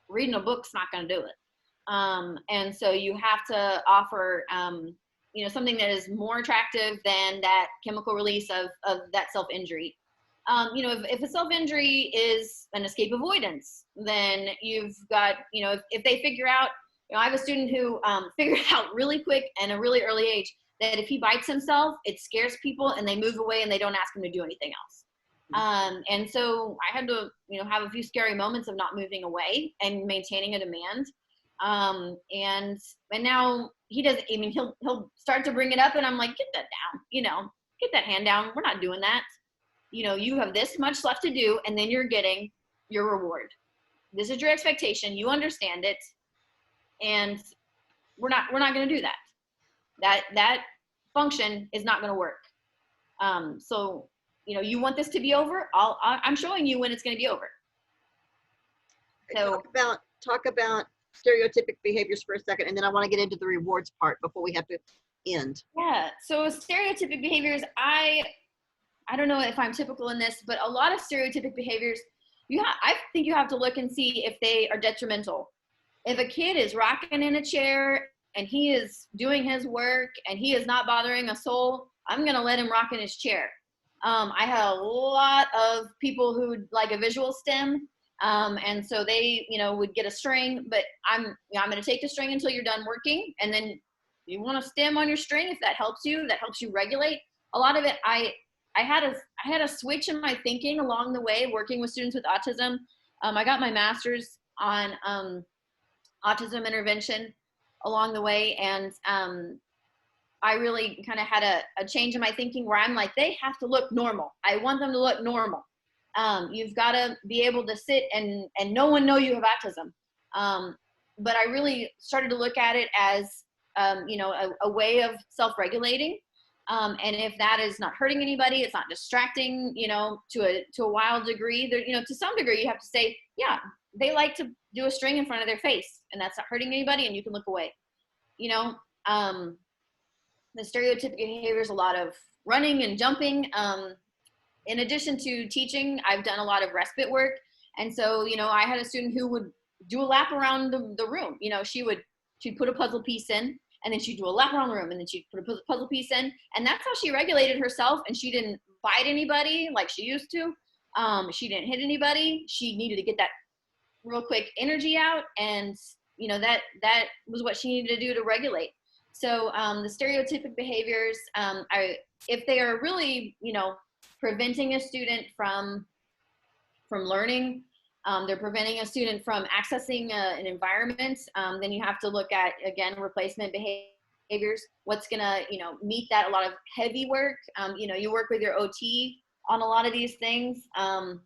reading a book's not going to do it. And so you have to offer, something that is more attractive than that chemical release of that self-injury. If a self-injury is an escape avoidance, then you've got, if they figure out, I have a student who figured out really quick and a really early age that if he bites himself, it scares people and they move away and they don't ask him to do anything else. And so I had to, have a few scary moments of not moving away and maintaining a demand. And now he doesn't, he'll start to bring it up and I'm like, get that down, get that hand down. We're not doing that. You have this much left to do and then you're getting your reward. This is your expectation. You understand it. And we're not going to do that. That function is not going to work. So, you want this to be over? I'm showing you when it's going to be over. So talk about stereotypic behaviors for a second, and then I want to get into the rewards part before we have to end. Yeah. So stereotypic behaviors, I don't know if I'm typical in this, but a lot of stereotypic behaviors, I think you have to look and see if they are detrimental. If a kid is rocking in a chair and he is doing his work and he is not bothering a soul, I'm going to let him rock in his chair. I had a lot of people who like a visual stim. And so they, would get a string, but I'm going to take the string until you're done working. And then you want to stim on your string if that helps you regulate. A lot of it, I had a switch in my thinking along the way working with students with autism. I got my master's on autism intervention along the way, and I really kind of had a change in my thinking where I'm like, they have to look normal. I want them to look normal. You've got to be able to sit and no one know you have autism. But I really started to look at it as, you know, a way of self-regulating. And if that is not hurting anybody, it's not distracting, you know, to a wild degree, there, you know, to some degree you have to say, yeah, they like to do a string in front of their face and that's not hurting anybody and you can look away, you know. The stereotypic behavior is a lot of running and jumping. In addition to teaching, I've done a lot of respite work. And so, you know, I had a student who would do a lap around the room. You know, she'd put a puzzle piece in, and then she'd do a lap around the room, and then she'd put a puzzle piece in. And that's how she regulated herself. And she didn't bite anybody like she used to. She didn't hit anybody. She needed to get that real quick energy out. And, you know, that was what she needed to do to regulate. So the stereotypic behaviors, if they are really, you know, preventing a student from learning, they're preventing a student from accessing an environment, then you have to look at, again, replacement behaviors. What's gonna, you know, meet that? A lot of heavy work. You know, you work with your OT on a lot of these things. And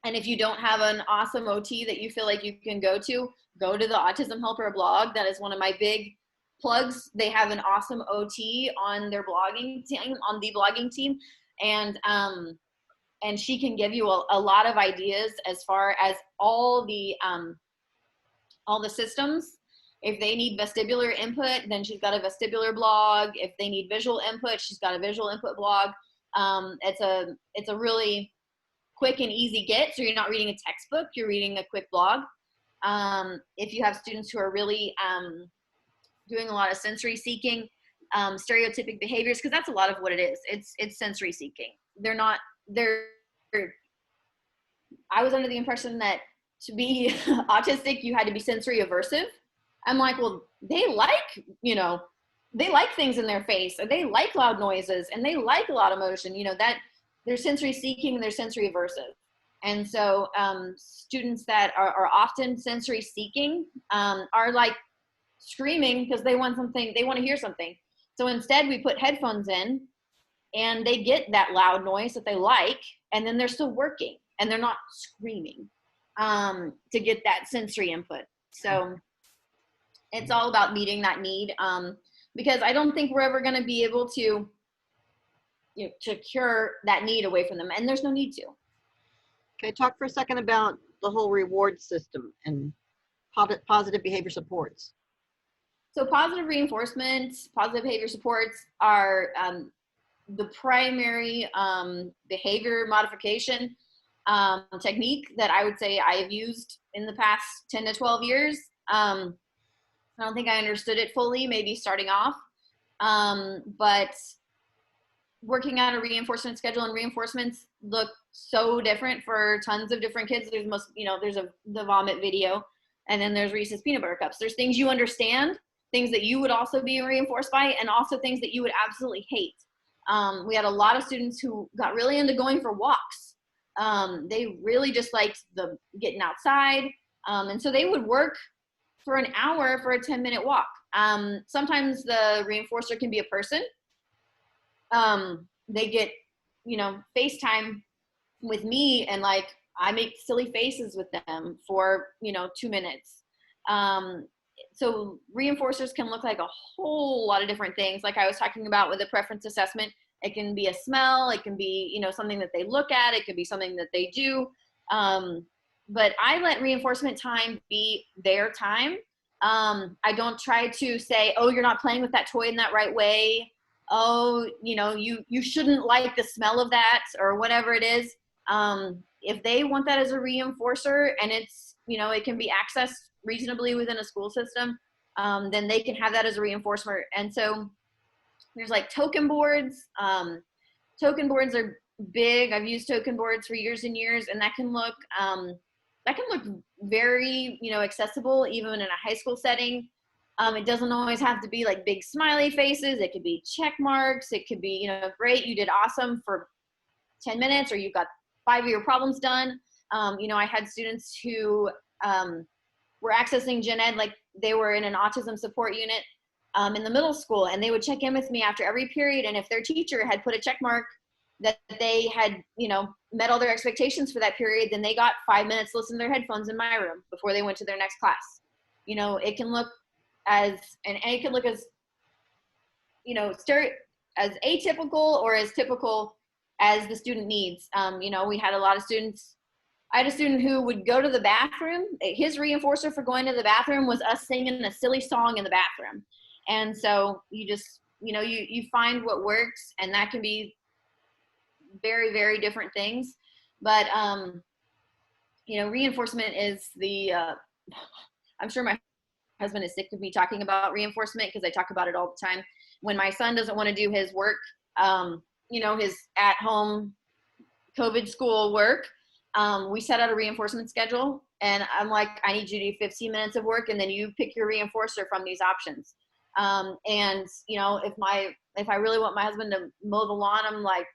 if you don't have an awesome OT that you feel like you can go to the Autism Helper blog. That is one of my big plugs. They have an awesome OT on their blogging team, on the blogging team. And she can give you a lot of ideas as far as all the systems. If they need vestibular input, then she's got a vestibular blog. If they need visual input, she's got a visual input blog. It's a really quick and easy get. So you're not reading a textbook, you're reading a quick blog. If you have students who are really doing a lot of sensory seeking, stereotypic behaviors, because that's a lot of what it is. It's sensory seeking. I was under the impression that to be autistic, you had to be sensory aversive. I'm like, well, they like, you know, they like things in their face, or they like loud noises, and they like a lot of motion, you know, that they're sensory seeking and they're sensory aversive. And so students that are often sensory seeking are like screaming because they want something, they want to hear something. So instead we put headphones in and they get that loud noise that they like, and then they're still working and they're not screaming to get that sensory input. So it's all about meeting that need, because I don't think we're ever going to be able to, you know, to cure that need away from them, and there's no need to. Okay, talk for a second about the whole reward system and positive behavior supports. So positive reinforcement, positive behavior supports are the primary behavior modification technique that I would say I have used in the past 10 to 12 years. I don't think I understood it fully, maybe starting off, but working out a reinforcement schedule, and reinforcements look so different for tons of different kids. There's there's the vomit video, and then there's Reese's peanut butter cups. There's things you understand, things that you would also be reinforced by, and also things that you would absolutely hate. We had a lot of students who got really into going for walks. They really just liked the getting outside. And so they would work for an hour for a 10-minute walk. Sometimes the reinforcer can be a person. They get, FaceTime with me, and like, I make silly faces with them for, 2 minutes. So reinforcers can look like a whole lot of different things. Like I was talking about with the preference assessment, it can be a smell, it can be, something that they look at, it could be something that they do. But I let reinforcement time be their time. I don't try to say, oh, you're not playing with that toy in that right way. Oh, you shouldn't like the smell of that, or whatever it is. If they want that as a reinforcer, and it's, it can be accessed reasonably within a school system, then they can have that as a reinforcement. And so there's like token boards. Token boards are big. I've used token boards for years and years, and that can look very, accessible even in a high school setting. It doesn't always have to be like big smiley faces. It could be check marks. It could be, you know, great, you did awesome for 10 minutes, or you got 5 of your problems done. You know, I had students who were accessing gen ed like they were in an autism support unit in the middle school, and they would check in with me after every period. And if their teacher had put a check mark that they had, you know, met all their expectations for that period, then they got 5 minutes to listen to their headphones in my room before they went to their next class. You know, it can look as, and it can look as, you know, as atypical or as typical as the student needs. You know, we had a lot of students. I had a student who would go to the bathroom. His reinforcer for going to the bathroom was us singing a silly song in the bathroom. And so you just, you know, you find what works, and that can be very, very different things. But, you know, reinforcement is the, I'm sure my husband is sick of me talking about reinforcement because I talk about it all the time. When my son doesn't want to do his work, you know, his at-home COVID school work, we set out a reinforcement schedule, and I'm like, I need you to do 15 minutes of work, and then you pick your reinforcer from these options. And you know, if I really want my husband to mow the lawn, I'm like,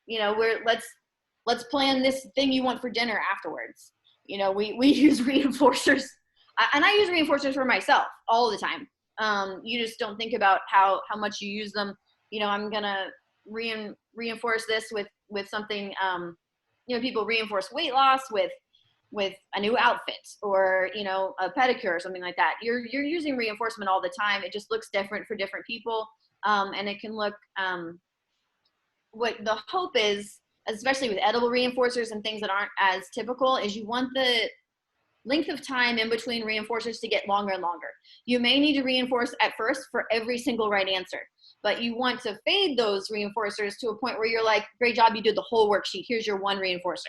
you know, let's plan this thing you want for dinner afterwards. You know, we use reinforcers, and I use reinforcers for myself all the time. You just don't think about how much you use them. You know, I'm gonna reinforce this with something. You know, people reinforce weight loss with a new outfit, or, you know, a pedicure or something like that. You're using reinforcement all the time. It just looks different for different people, and it can look. What the hope is, especially with edible reinforcers and things that aren't as typical, is you want the length of time in between reinforcers to get longer and longer. You may need to reinforce at first for every single right answer, but you want to fade those reinforcers to a point where you're like, great job, you did the whole worksheet, here's your one reinforcer.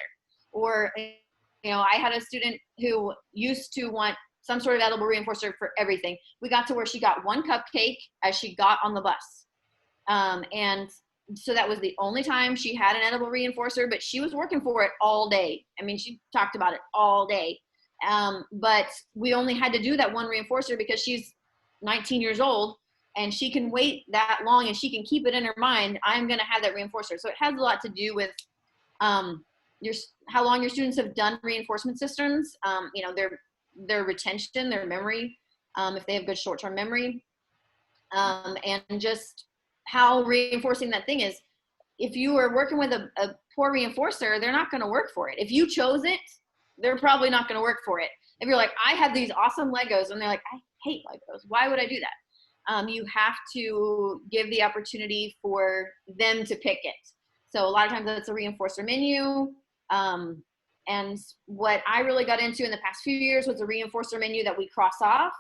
Or, you know, I had a student who used to want some sort of edible reinforcer for everything. We got to where she got one cupcake as she got on the bus. And so that was the only time she had an edible reinforcer, but she was working for it all day. I mean, she talked about it all day. But we only had to do that one reinforcer because she's 19 years old, and she can wait that long, and she can keep it in her mind, I'm going to have that reinforcer. So it has a lot to do with how long your students have done reinforcement systems, you know, their retention, their memory, if they have good short-term memory, and just how reinforcing that thing is. If you are working with a poor reinforcer, they're not going to work for it. If you chose it, they're probably not going to work for it. If you're like, I have these awesome Legos, and they're like, I hate Legos, why would I do that? You have to give the opportunity for them to pick it. So a lot of times that's a reinforcer menu. And what I really got into in the past few years was a reinforcer menu that we cross off.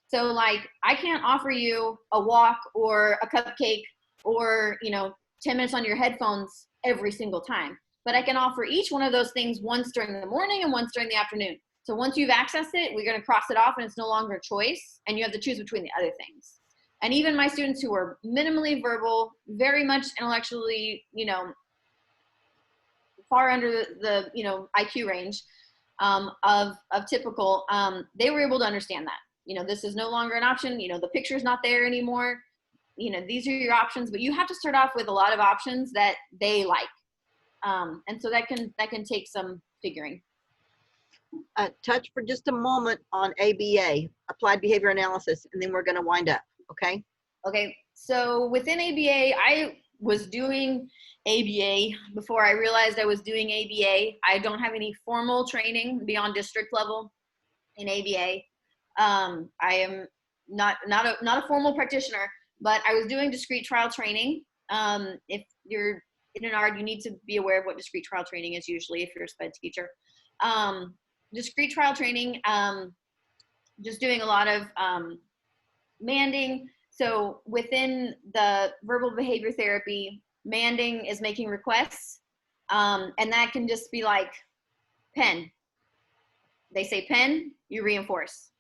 So like, I can't offer you a walk or a cupcake or, you know, 10 minutes on your headphones every single time. But I can offer each one of those things once during the morning and once during the afternoon. So once you've accessed it, we're going to cross it off, and it's no longer a choice, and you have to choose between the other things. And even my students who are minimally verbal, very much intellectually, you know, far under the you know, IQ range of typical, they were able to understand that. You know, this is no longer an option. You know, the picture's not there anymore. You know, these are your options, but you have to start off with a lot of options that they like. And so that can take some figuring. Touch for just a moment on ABA, Applied Behavior Analysis, and then we're going to wind up. Okay. Okay. So within ABA, I was doing ABA before I realized I was doing ABA. I don't have any formal training beyond district level in ABA. I am not a formal practitioner, but I was doing discrete trial training. If you're in an ARD, you need to be aware of what discrete trial training is usually if you're a SPED teacher. Discrete trial training, just doing a lot of manding. So within the verbal behavior therapy, manding is making requests, and that can just be like pen. They say pen, you reinforce.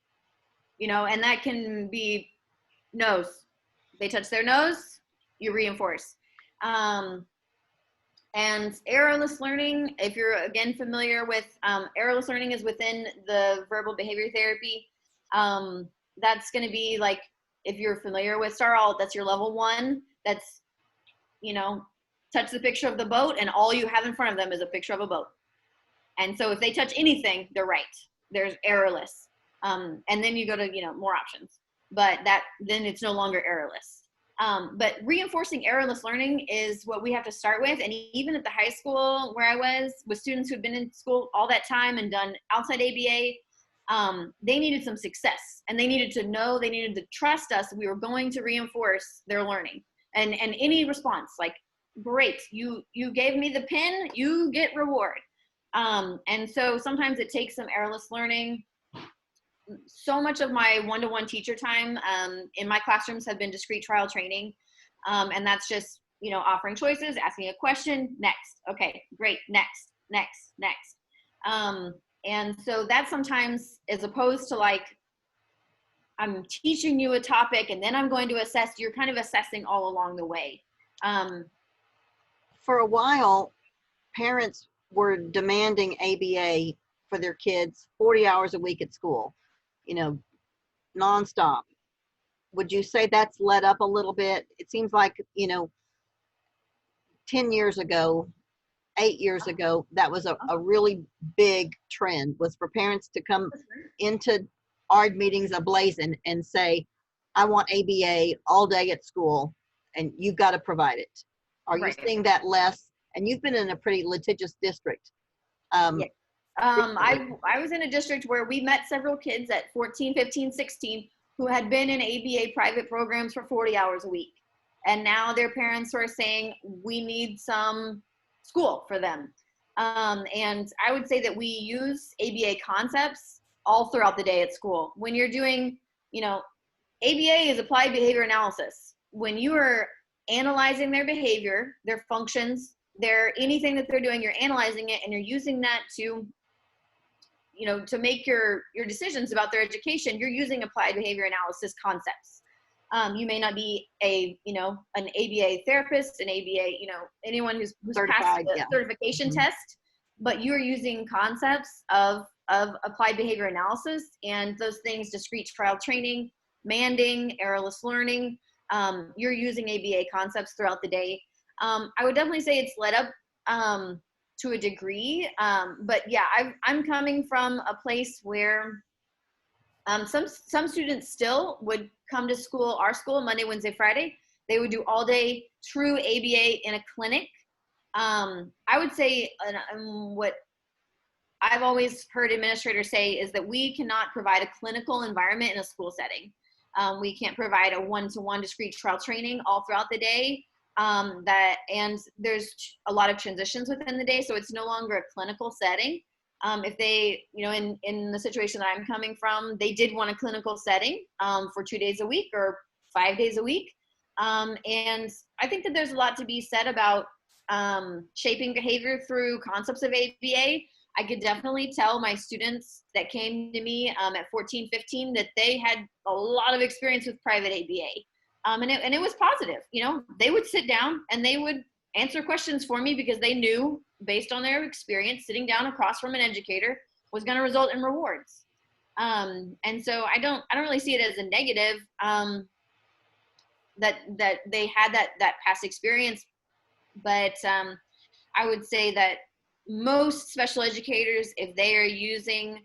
You know, and that can be nose. They touch their nose, you reinforce. And errorless learning, if you're again familiar with, errorless learning is within the verbal behavior therapy. That's going to be like if you're familiar with Star Alt, that's your level 1. That's, you know, touch the picture of the boat and all you have in front of them is a picture of a boat. And so if they touch anything, they're right. There's errorless. And then you go to, you know, more options, but then it's no longer errorless. But reinforcing errorless learning is what we have to start with. And even at the high school where I was, with students who've been in school all that time and done outside ABA, they needed some success, and they needed to know, they needed to trust us. We were going to reinforce their learning, and any response, like, great, you gave me the pin, you get reward. And so sometimes it takes some errorless learning. So much of my one-to-one teacher time in my classrooms have been discrete trial training. And that's just, you know, offering choices, asking a question, next, okay, great, next. And so that sometimes, as opposed to like, I'm teaching you a topic and then I'm going to assess, you're kind of assessing all along the way. For a while, parents were demanding ABA for their kids 40 hours a week at school, you know, nonstop. Would you say that's let up a little bit? It seems like, you know, 10 years ago, 8 years ago, that was a really big trend, was for parents to come into ARD meetings ablazing and say, I want ABA all day at school and you've got to provide it. Are you seeing that less? And you've been in a pretty litigious district. Yeah. I was in a district where we met several kids at 14, 15, 16 who had been in ABA private programs for 40 hours a week. And now their parents were saying, we need some school for them. And I would say that we use ABA concepts all throughout the day at school. When you're doing, you know, ABA is applied behavior analysis. When you are analyzing their behavior, their functions, anything that they're doing, you're analyzing it and you're using that to, you know, to make your decisions about their education. You're using applied behavior analysis concepts. You may not be an ABA therapist, an ABA, you know, anyone who's passed the certification test, but you're using concepts of applied behavior analysis, and those things, discrete trial training, manding, errorless learning, you're using ABA concepts throughout the day. I would definitely say it's let up to a degree, but yeah, I'm coming from a place where some students still would come to school, our school, Monday, Wednesday, Friday. They would do all day true ABA in a clinic. I would say what I've always heard administrators say is that we cannot provide a clinical environment in a school setting. We can't provide a one-to-one discrete trial training all throughout the day. And there's a lot of transitions within the day, so it's no longer a clinical setting. If they, you know, in the situation that I'm coming from, they did want a clinical setting for 2 days a week or 5 days a week. And I think that there's a lot to be said about shaping behavior through concepts of ABA. I could definitely tell my students that came to me at 14, 15 that they had a lot of experience with private ABA. And it was positive. You know, they would sit down and they would answer questions for me because they knew, based on their experience, sitting down across from an educator was going to result in rewards. And so I don't really see it as a negative that they had that past experience. But I would say that most special educators, if they are using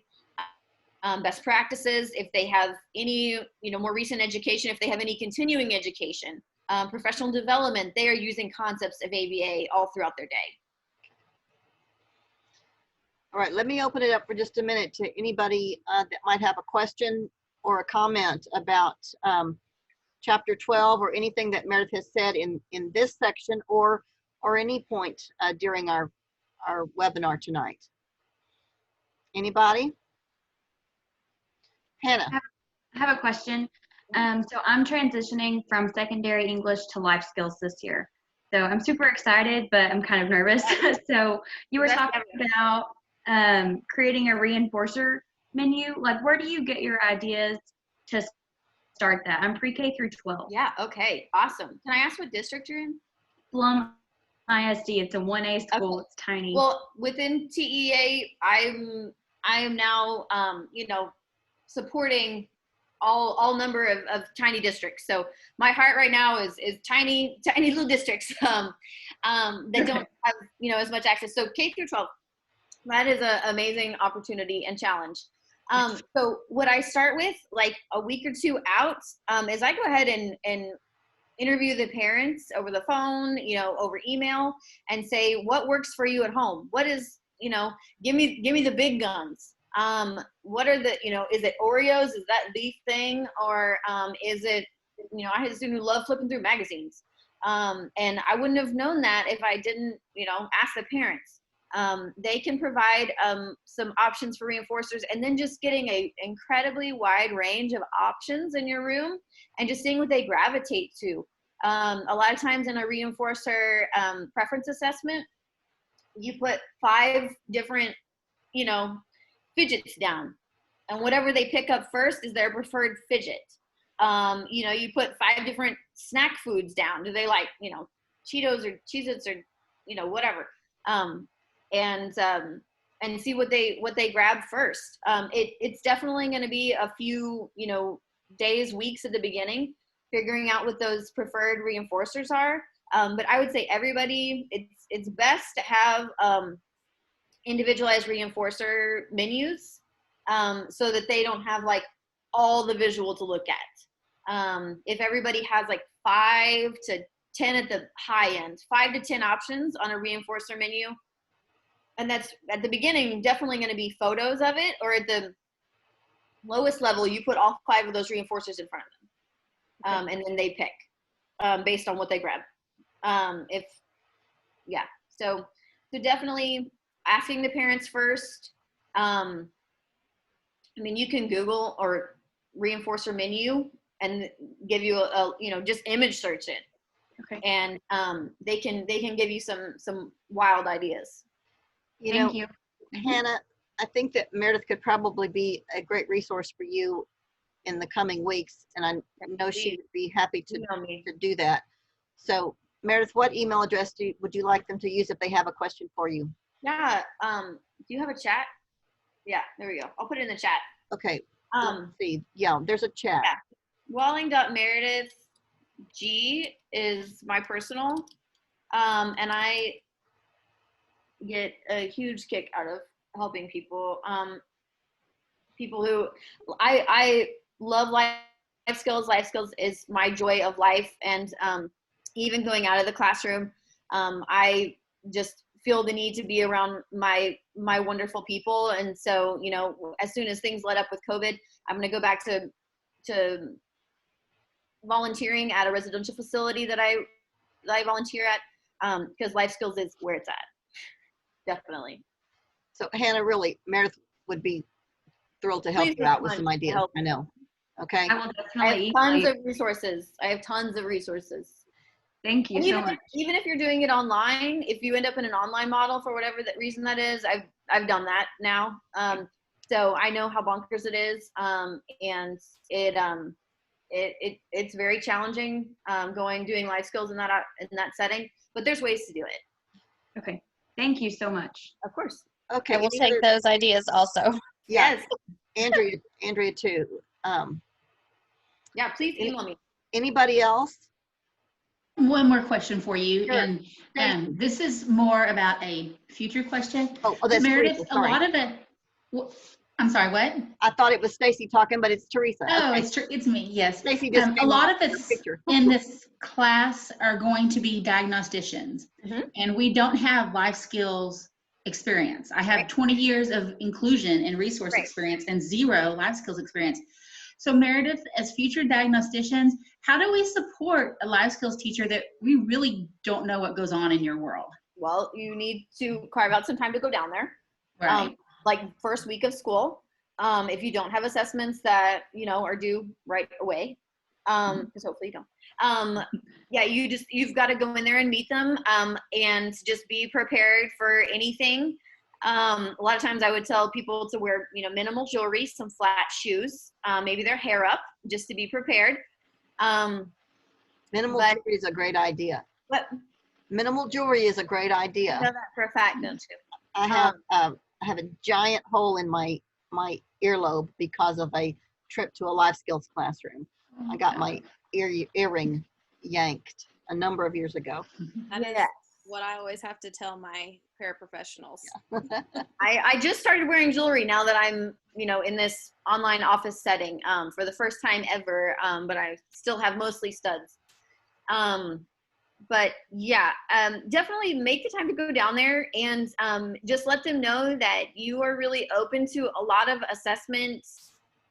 best practices, if they have any, you know, more recent education, if they have any continuing education, professional development, they are using concepts of ABA all throughout their day. All right, let me open it up for just a minute to anybody that might have a question or a comment about Chapter 12 or anything that Meredith has said in this section or any point during our webinar tonight. Anybody? Hannah. I have a question. So I'm transitioning from secondary English to life skills this year. So I'm super excited, but I'm kind of nervous. So you were talking about creating a reinforcer menu. Like, where do you get your ideas to start that? I'm pre-K through 12. Yeah, okay, awesome. Can I ask what district you're in? Plum ISD. It's a 1A school. Okay. It's tiny. Well, within TEA, I am now, you know, supporting all number of tiny districts. So my heart right now is tiny little districts that don't have, you know, as much access. So K through 12, that is an amazing opportunity and challenge. So what I start with, like a week or two out, is I go ahead and interview the parents over the phone, you know, over email, and say, what works for you at home? What is, you know, give me the big guns. What are the, you know, is it Oreos? Is that the thing? Or is it, you know, I had a student who loved flipping through magazines. And I wouldn't have known that if I didn't, you know, ask the parents. They can provide some options for reinforcers, and then just getting a incredibly wide range of options in your room and just seeing what they gravitate to. A lot of times in a reinforcer preference assessment, you put 5 different, you know, fidgets down, and whatever they pick up first is their preferred fidget. You know, you put 5 different snack foods down. Do they like, you know, Cheetos or Cheez-Its or, you know, whatever. And see what they grab first. It's definitely going to be a few, you know, days, weeks at the beginning, figuring out what those preferred reinforcers are. But I would say everybody, it's best to have individualized reinforcer menus, so that they don't have like all the visual to look at. If everybody has like 5 to 10 at the high end, 5 to 10 options on a reinforcer menu, and that's at the beginning definitely going to be photos of it, or at the lowest level, you put all 5 of those reinforcers in front of them, and then they pick based on what they grab. So definitely asking the parents first. I mean, you can Google or reinforcer menu and give you a you know, just image search it. Okay. And they can give you some wild ideas. Thank you. Hannah, I think that Meredith could probably be a great resource for you in the coming weeks, and I know she would be happy to Email me. do that. So Meredith, what email address would you like them to use if they have a question for you? Yeah. Do you have a chat? Yeah, there we go. I'll put it in the chat. Okay, let's see. Yeah, there's a chat. Yeah. Walling.meredith G is my personal, and I get a huge kick out of helping people. People who I love life skills. Life skills is my joy of life, and even going out of the classroom, I just feel the need to be around my wonderful people. And so, you know, as soon as things let up with COVID, I'm going to go back to volunteering at a residential facility that I volunteer at, because life skills is where it's at. Definitely. So Hannah, really, Meredith would be thrilled to help Please you out with respond some to ideas. help. I know. Okay. I will I have definitely tons email of resources. Thank you And so much. even if you're doing it online, if you end up in an online model for whatever that reason that is, I've done that now. So I know how bonkers it is. And it's very challenging doing life skills in that setting, but there's ways to do it. Okay. Thank you so much. Of course. Okay. I will any take other- those ideas also. Yeah, Yes. Andrea too. Yeah, please email me. Anybody else? One more question for you, Sure. and this is more about a future question. Oh, that's Meredith, Teresa, a sorry. lot of I'm sorry, what? I thought it was Stacy talking, but it's Teresa. Oh, Okay. it's me, yes. Stacy just A came lot on of your us picture. in this class are going to be diagnosticians, and we don't have life skills experience. I have 20 years of inclusion and resource experience and 0 life skills experience. So Meredith, as future diagnosticians, how do we support a life skills teacher that we really don't know what goes on in your world? Well, you need to carve out some time to go down there. Right. Like first week of school, if you don't have assessments that, you know, are due right away, because hopefully you don't. Yeah, you've got to go in there and meet them, and just be prepared for anything. A lot of times I would tell people to wear, you know, minimal jewelry, some flat shoes, maybe their hair up, just to be prepared. Minimal but- jewelry is a great idea. But Minimal jewelry is a great I idea. know that for a fact, don't you? I have a giant hole in my earlobe because of a trip to a life skills classroom. I got my earring yanked a number of years ago. That is Yes. what I always have to tell my paraprofessionals. I just started wearing jewelry now that I'm, in this online office setting for the first time ever, but I still have mostly studs. But yeah, definitely make the time to go down there and just let them know that you are really open to a lot of assessment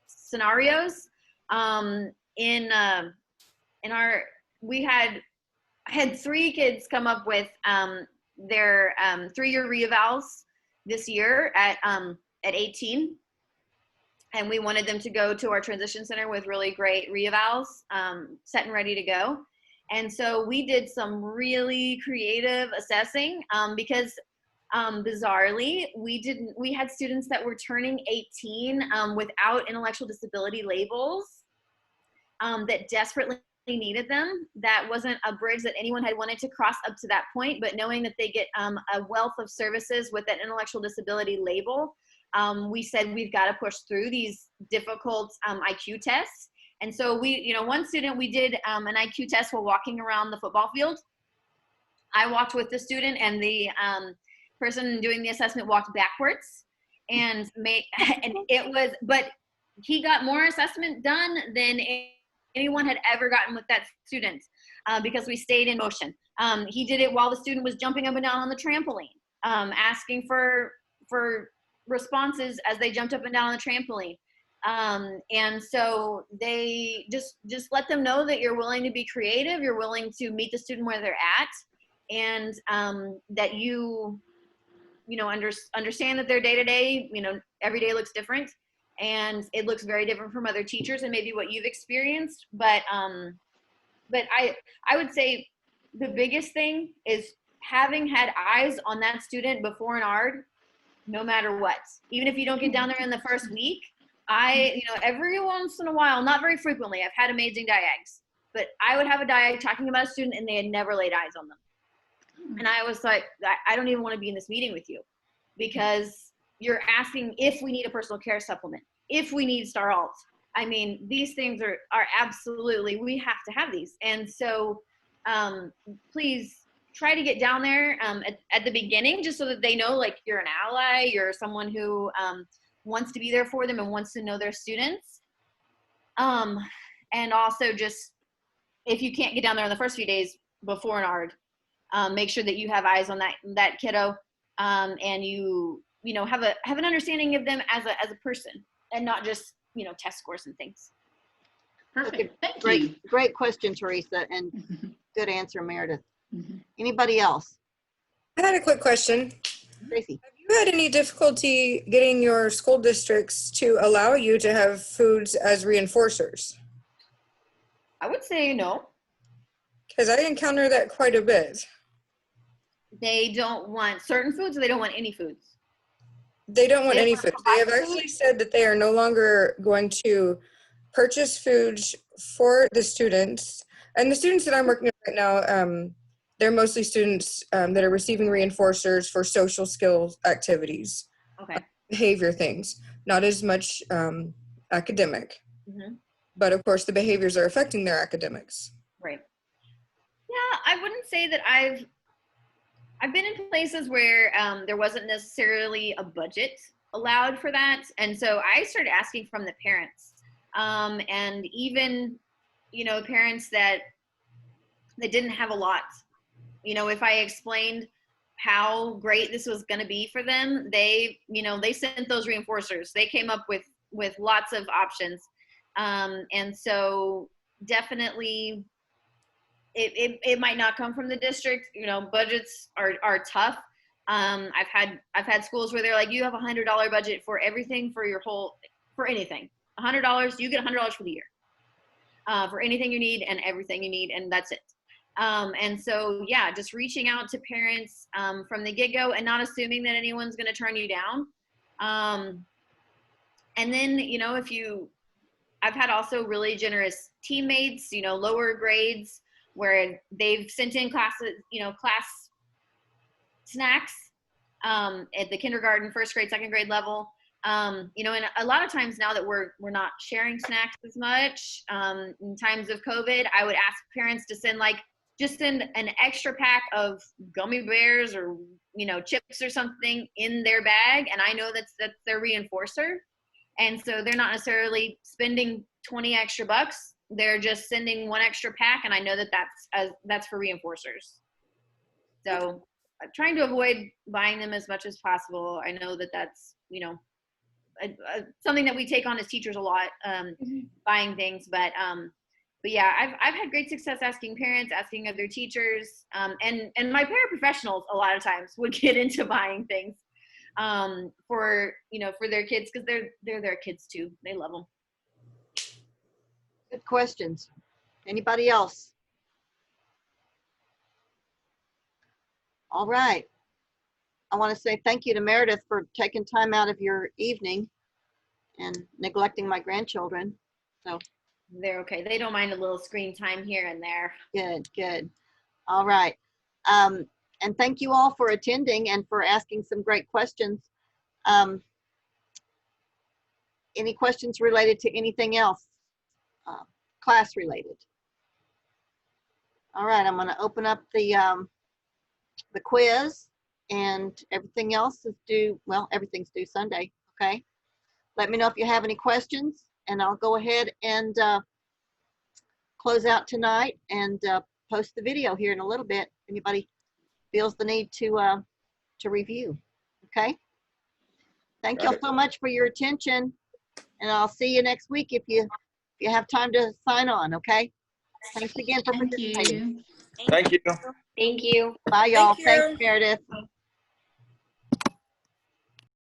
scenarios. I had 3 kids come up with their 3-year reevals this year at 18. And we wanted them to go to our transition center with really great reevals set and ready to go. And so we did some really creative assessing because bizarrely, we had students that were turning 18 without intellectual disability labels that desperately needed them. That wasn't a bridge that anyone had wanted to cross up to that point, but knowing that they get a wealth of services with that intellectual disability label, we said we've got to push through these difficult IQ tests. And so one student, we did an IQ test while walking around the football field. I walked with the student, and the person doing the assessment walked backwards, but he got more assessment done than anyone had ever gotten with that student because we stayed in motion. He did it while the student was jumping up and down on the trampoline, asking for responses as they jumped up and down on the trampoline. And so they just let them know that you're willing to be creative, you're willing to meet the student where they're at, and that you understand that their day-to-day, every day looks different, and it looks very different from other teachers and maybe what you've experienced. But I would say the biggest thing is having had eyes on that student before an ARD, no matter what. Even if you don't get down there in the first week, every once in a while, not very frequently, I've had amazing diags, but I would have a diag talking about a student and they had never laid eyes on them. And I was like, I don't even want to be in this meeting with you, because you're asking if we need a personal care supplement, if we need Star Alt. I mean, these things are absolutely, we have to have these. And so please try to get down there at the beginning, just so that they know, like, you're an ally, you're someone who wants to be there for them and wants to know their students. And also, just if you can't get down there in the first few days before an ARD, make sure that you have eyes on that kiddo, and you have an understanding of them as a person, and not just test scores and things. Perfect. Thank you. Great question, Teresa, and good answer, Meredith. Anybody else? I had a quick question. Tracy. Have you had any difficulty getting your school districts to allow you to have foods as reinforcers? I would say no. Because I encounter that quite a bit. They don't want certain foods, or they don't want any foods? They don't want They any want food. to They buy have food? actually said that they are no longer going to purchase foods for the students. And the students that I'm working with right now, they're mostly students that are receiving reinforcers for social skills activities, Okay. behavior things, not as much academic. Mm-hmm. But of course, the behaviors are affecting their academics. Right. Yeah, I wouldn't say that I've been in places where there wasn't necessarily a budget allowed for that. And so I started asking from the parents, and even, parents that didn't have a lot. If I explained how great this was going to be for them, they sent those reinforcers. They came up with lots of options. And so definitely it might not come from the district. Budgets are tough. I've had schools where they're like, you have $100 budget for everything for anything. $100, you get $100 for the year, for anything you need and everything you need, and that's it. And so, yeah, just reaching out to parents from the get-go and not assuming that anyone's going to turn you down. And then, I've had also really generous teammates, lower grades, where they've sent in classes, class snacks at the kindergarten, first grade, second grade level. You know, and a lot of times now that we're not sharing snacks as much, in times of COVID, I would ask parents to send send an extra pack of gummy bears or, you know, chips or something in their bag. And I know that's their reinforcer. And so they're not necessarily spending 20 extra bucks. They're just sending one extra pack. And I know that that's for reinforcers. So I'm trying to avoid buying them as much as possible. I know that that's, you know, something that we take on as teachers a lot, buying things, but yeah, I've had great success asking parents, asking other teachers, and my paraprofessionals a lot of times would get into buying things for, you know, for their kids, because they're their kids too. They love them. Good questions. Anybody else? All right. I want to say thank you to Meredith for taking time out of your evening and neglecting my grandchildren. So They're okay. They don't mind a little screen time here and there. good, good. All right. And thank you all for attending and for asking some great questions. Any questions related to anything else? Class related? All right, I'm going to open up the quiz, and everything else is due, well, everything's due Sunday, okay? Let me know if you have any questions, and I'll go ahead and close out tonight and post the video here in a little bit. If anybody feels the need to review, okay? Thank you all so much for your attention, and I'll see you next week if you have time to sign on, okay? Thanks again for participating. Thank you. Thank you. Thank you. Bye, y'all. Thank you. Thanks, Meredith.